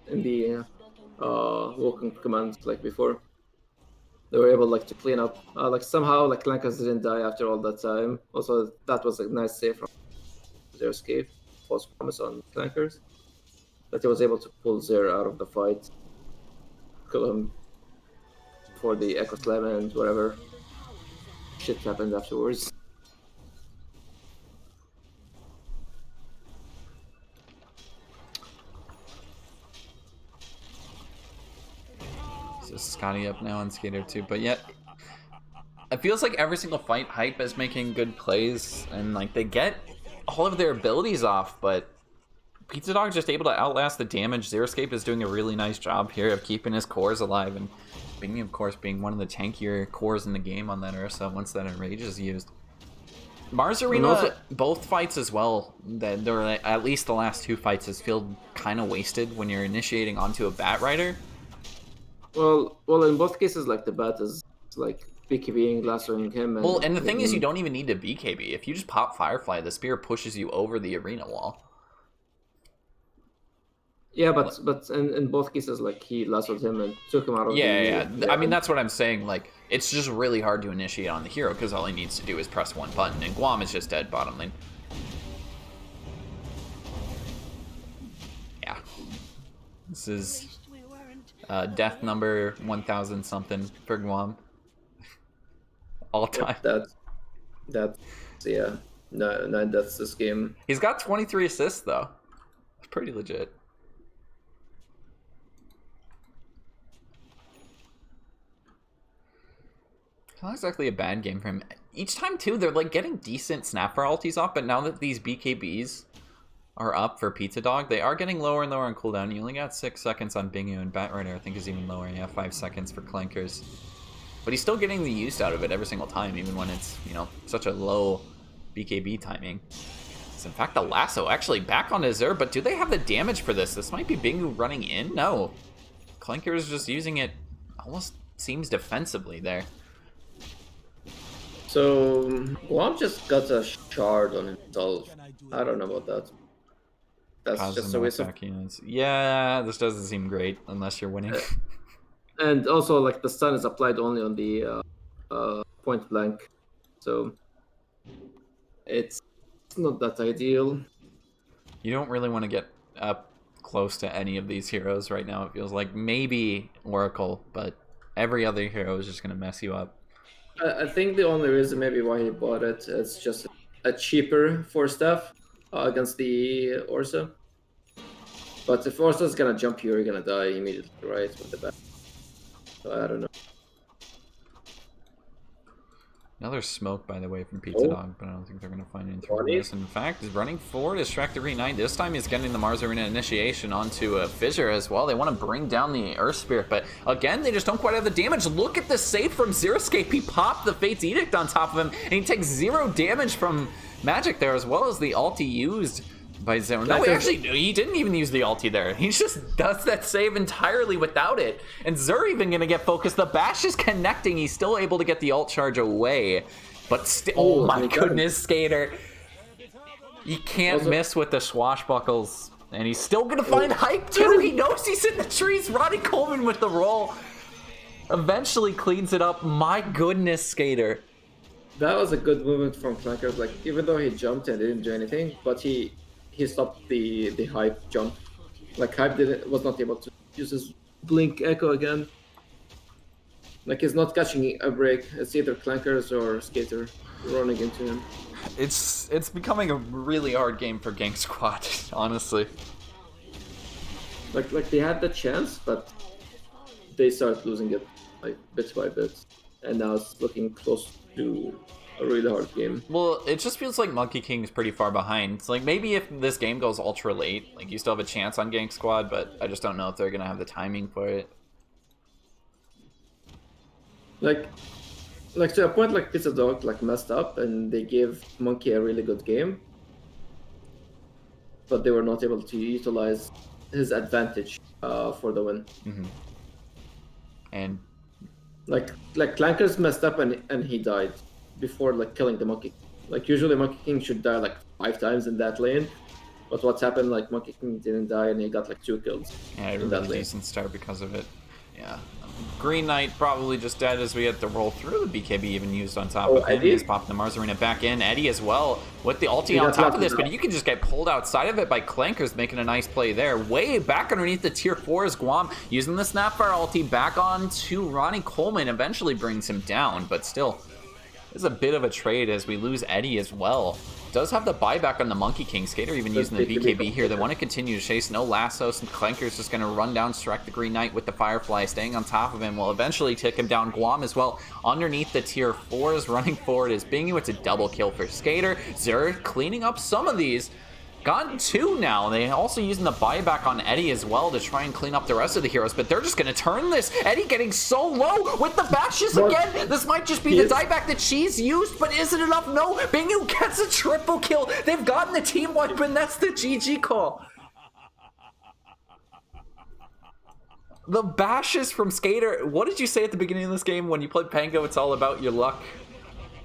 in the walking commands like before. They were able to clean up. Like somehow Clankers didn't die after all that time. Also, that was a nice save from their escape. False promise on Clankers that he was able to pull Zer out of the fight, kill him for the Echo Slam and whatever shit happened afterwards. So Scotty up now on Skater 2, but yet it feels like every single fight Hype is making good plays and they get all of their abilities off, but PizzaDog just able to outlast the damage. Xer Escape is doing a really nice job here of keeping his cores alive, and Bingy, of course, being one of the tankier cores in the game on that Ursa once that Enrage is used. Mars Arena, both fights as well, that they're at least the last 2 fights has felt kind of wasted when you're initiating onto a Bat Rider. Well, in both cases, the Bat is BKBing, lassoing him. And the thing is, you don't even need to BKB. If you just pop Firefly, the spear pushes you over the arena wall. Yeah, but in both cases, he lassoed him and took him out of Yeah. I mean, that's what I'm saying. It's just really hard to initiate on the hero because all he needs to do is press 1 button, and Guam is just dead bottom lane. Yeah. This is death number 1,000 something for Guam. All time. That's yeah. No, that's this game. He's got 23 assists though. It's pretty legit. It's not exactly a bad game for him. Each time too, they're getting decent snapper ultis off, but now that these BKBs are up for PizzaDog, they are getting lower and lower on cooldown. You only got 6 seconds on Bingu, and Bat Rider I think is even lower. Yeah, 5 seconds for Clankers. But he's still getting the use out of it every single time, even when it's, such a low BKB timing. It's in fact the lasso actually back on his but do they have the damage for this? This might be Bingu running in? No. Clanker is just using it, almost seems defensively there. So Guam just got a shard on himself. I don't know about that. That's Causes just a waste of. knockback units. Yeah, this doesn't seem great unless you're winning. And also, like the stun is applied only on the point blank, so it's not that ideal. You don't really want to get up close to any of these heroes right now. It feels like maybe Oracle, but every other hero is just going to mess you up. I think the only reason maybe why he bought it is just a cheaper 4-staff against the Orsa. But if Orsa's gonna jump you, you're gonna die immediately, right? With the back. So I don't know. Another smoke, by the way, from PizzaDog, but I don't think they're going to find anything through this. In fact, is running forward is Shrek the Green Knight. This time he's getting the Mars Arena initiation onto a Fissure as well. They want to bring down the Earth Spirit, but again, they just don't quite have the damage. Look at the save from Xeriscape. He popped the Fate's Edict on top of him, and he takes 0 damage from Magic there, as well as the ult he used by Zero. No, actually, he didn't even use the ulti there. He just does that save entirely without it. And Zur even gonna get focused. The bash is connecting. He's still able to get the ult charge away. But still, oh my goodness, Skater. You can't miss with the swashbuckles. And he's still gonna find hype too. He knows he's in the trees. Ronnie Coleman with the roll. Eventually cleans it up. My goodness, Skater. That was a good movement from Flankers. Like, even though he jumped and didn't do anything, but he stopped the Hype jump. Like, Hype was not able to use his Blink Echo again. Like, he's not catching a break. It's either Clankers or Skater running into him. It's becoming a really hard game for Gank Squad, honestly. Like they had the chance, but they started losing it like bit by bit, and now it's looking close to a really hard game. Well, it just feels like Monkey King is pretty far behind. It's like maybe if this game goes ultra late, like you still have a chance on Gank Squad, but I just don't know if they're gonna have the timing for it. Like to a point, like PizzaDog like messed up, and they gave Monkey a really good game, but they were not able to utilize his advantage for the win. Mm-hmm. And like Clankers messed up and he died before like killing the Monkey. Like usually Monkey King should die like 5 times in that lane, but what's happened, like Monkey King didn't die and he got like 2 kills. Yeah, a really decent start because of it. Yeah. Green Knight probably just dead as we had to roll through. The BKB even used on top of him. He's popping the Mars Arena back in. Eddie as well with the ulti on top of this, but you can just get pulled outside of it by Clankers making a nice play there. Way back underneath the tier 4 is Guam using the Snapfire ulti back on to Ronnie Coleman. Eventually brings him down, but still, it's a bit of a trade as we lose Eddie as well. Does have the buyback on the Monkey King. Skater even using the BKB here. They want to continue to chase. No lassos, and Clanker's just going to run down Shrek the Green Knight with the Firefly, staying on top of him. Will eventually take him down. Guam as well. Underneath the tier 4s, running forward is Bingu. It's a double kill for Skater. Zur cleaning up some of these. Gotten 2 now. They also using the buyback on Eddie as well to try and clean up the rest of the heroes, but they're just going to turn this. Eddie getting so low with the bashes again. This might just be the dieback that she's used, but is it enough? No. Bingu gets a triple kill. They've gotten the team wipe, and that's the GG call. The bashes from Skater. What did you say at the beginning of this game when you played Pango? It's all about your luck.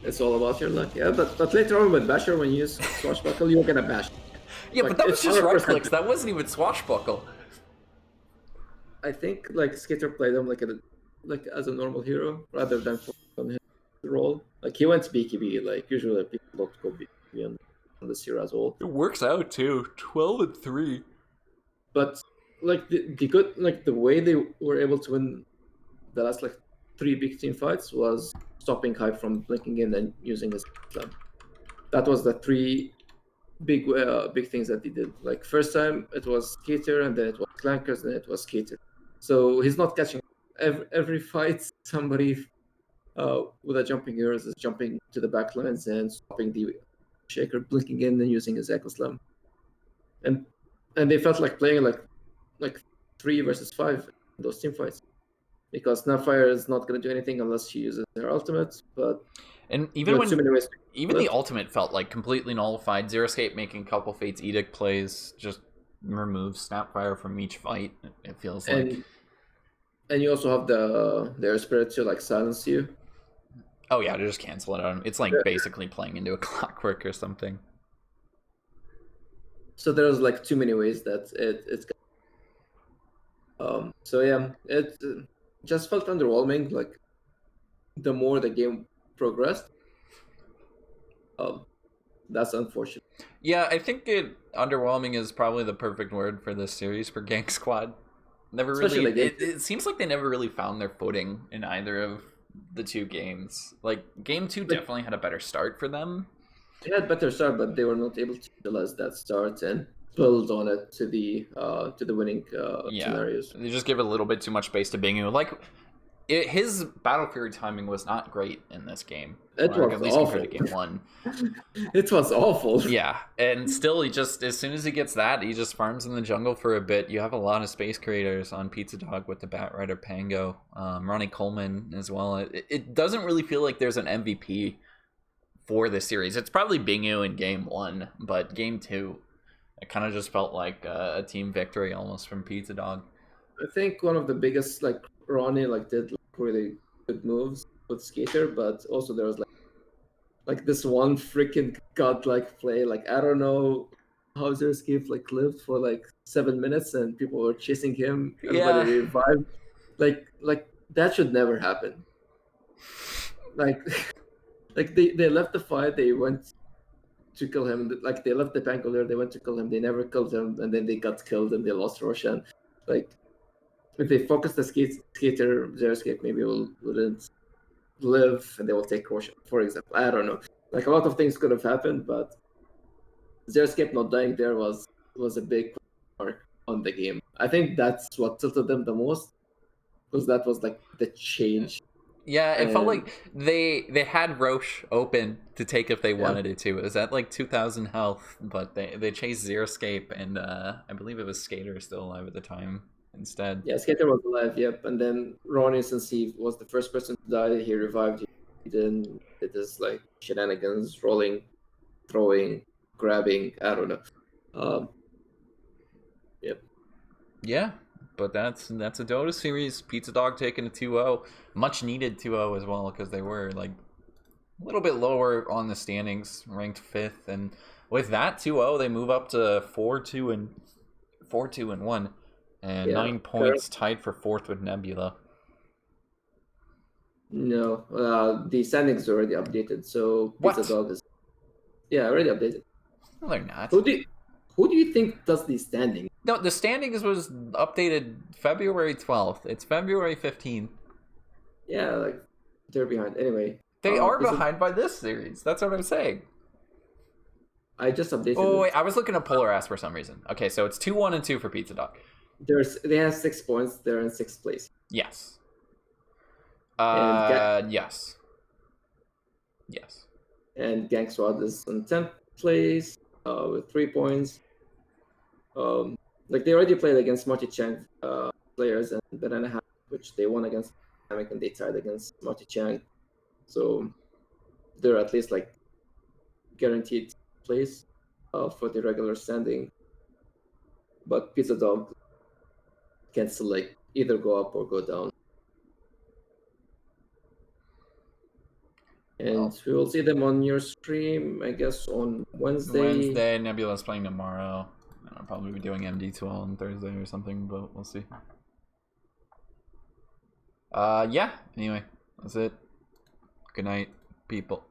It's all about your luck, yeah. But later on with Basher, when you use Swashbuckle, you're going to bash. Yeah, like, but that was just right clicks. That wasn't even swashbuckle. I think like Skater played him like as a normal hero rather than on his role. Like he went to BKB. Like usually people don't go BKB on this hero as well. It works out too. 12-3. But like the good like the way they were able to win the last like 3 big team fights was stopping Hype from blinking in and using his slam. That was the 3 big things that he did. Like first time it was Skater, and then it was Clankers, and then it was Skater. So he's not catching every fight. Somebody with a jumping heroes is jumping to the back lines and stopping the Shaker, blinking in and using his Echo Slam. And they felt like playing like 3 versus 5 in those team fights, because Snapfire is not going to do anything unless she uses her ultimate. But and even when the ultimate felt like completely nullified, Xeriscape making a couple Fate's Edict plays just removes Snapfire from each fight. It feels like. And you also have the Air Spirit to like silence you. Oh yeah, to just cancel it on. It's like basically playing into a clockwork or something. So there's like too many ways that it's. So yeah, it just felt underwhelming. Like the more the game progressed, that's unfortunate. Yeah, I think underwhelming is probably the perfect word for this series for Gank Squad. Never Especially really. like It seems like they never really found their footing in either of the two games. Like game two definitely had a better start for them. they had better start, but they were not able to utilize that start and build on it to the winning Yeah, scenarios. they just give a little bit too much space to Bingu. Like his battle fury timing was not great in this game. It was at least awful. compared to game one. It was awful. Yeah, and still, he just as soon as he gets that, he just farms in the jungle for a bit. You have a lot of space creators on PizzaDog with the Batrider Pango, Ronnie Coleman as well. It doesn't really feel like there's an MVP for this series. It's probably Bingu in game one, but game two, it kind of just felt like a team victory almost from PizzaDog. I think one of the biggest, like Ronnie, like did like, really good moves with Skater, but also there was like this one freaking godlike play. Like I don't know how Zerscape like lived for like 7 minutes and people were chasing him. Everybody Yeah. revived. Like that should never happen. Like like they left the fight. They went to kill him. Like they left the Pangolier. They went to kill him. They never killed him, and then they got killed and they lost Roshan. Like if they focus the skater Zerscape, maybe wouldn't live and they will take Roshan, for example. I don't know. Like a lot of things could have happened, but Zerscape not dying there was a big mark on the game. I think that's what tilted them the most, because that was like the change. Yeah, it felt like they had Roche open to take if they wanted it to. It was at like 2,000 health, but they chased Zerscape, and I believe it was Skater still alive at the time instead. Yeah, Skater was alive, yep. And then Ronnie, since he was the first person to die, he revived. He then did his like shenanigans, rolling, throwing, grabbing. I don't know. Yep. Yeah, but that's a Dota series. PizzaDog taking a 2-0, much needed 2-0 as well, because they were like a little bit lower on the standings, ranked 5th, and with that 2-0, they move up to 4-2 and 1, and 9 points, tied for 4th with Nebula. No, the standings are already updated, so What? PizzaDog is already updated. No, they're not. Who do you think does the standing? No, the standings was updated February 12th. It's February 15th. Yeah, like they're behind. Anyway, they are behind by this series. That's what I'm saying. I just updated. Oh wait, I was looking at Polar Ass for some reason. Okay, so it's 2-1 and 2 for PizzaDog. They have 6 points. They're in 6th place. Yes. Yes. Yes. And Gank Squad is in 10th place with 3 points. Like they already played against Marty Chang players and Banana Hammock, which they won against Hammock, and they tied against Marty Chang. So they're at least like guaranteed place for the regular standing. But PizzaDog can still like either go up or go down. And we will see them on your stream, I guess, on Wednesday. Nebula's playing tomorrow. I'll probably be doing MD2 on Thursday or something, but we'll see. Yeah, anyway, that's it. Good night, people.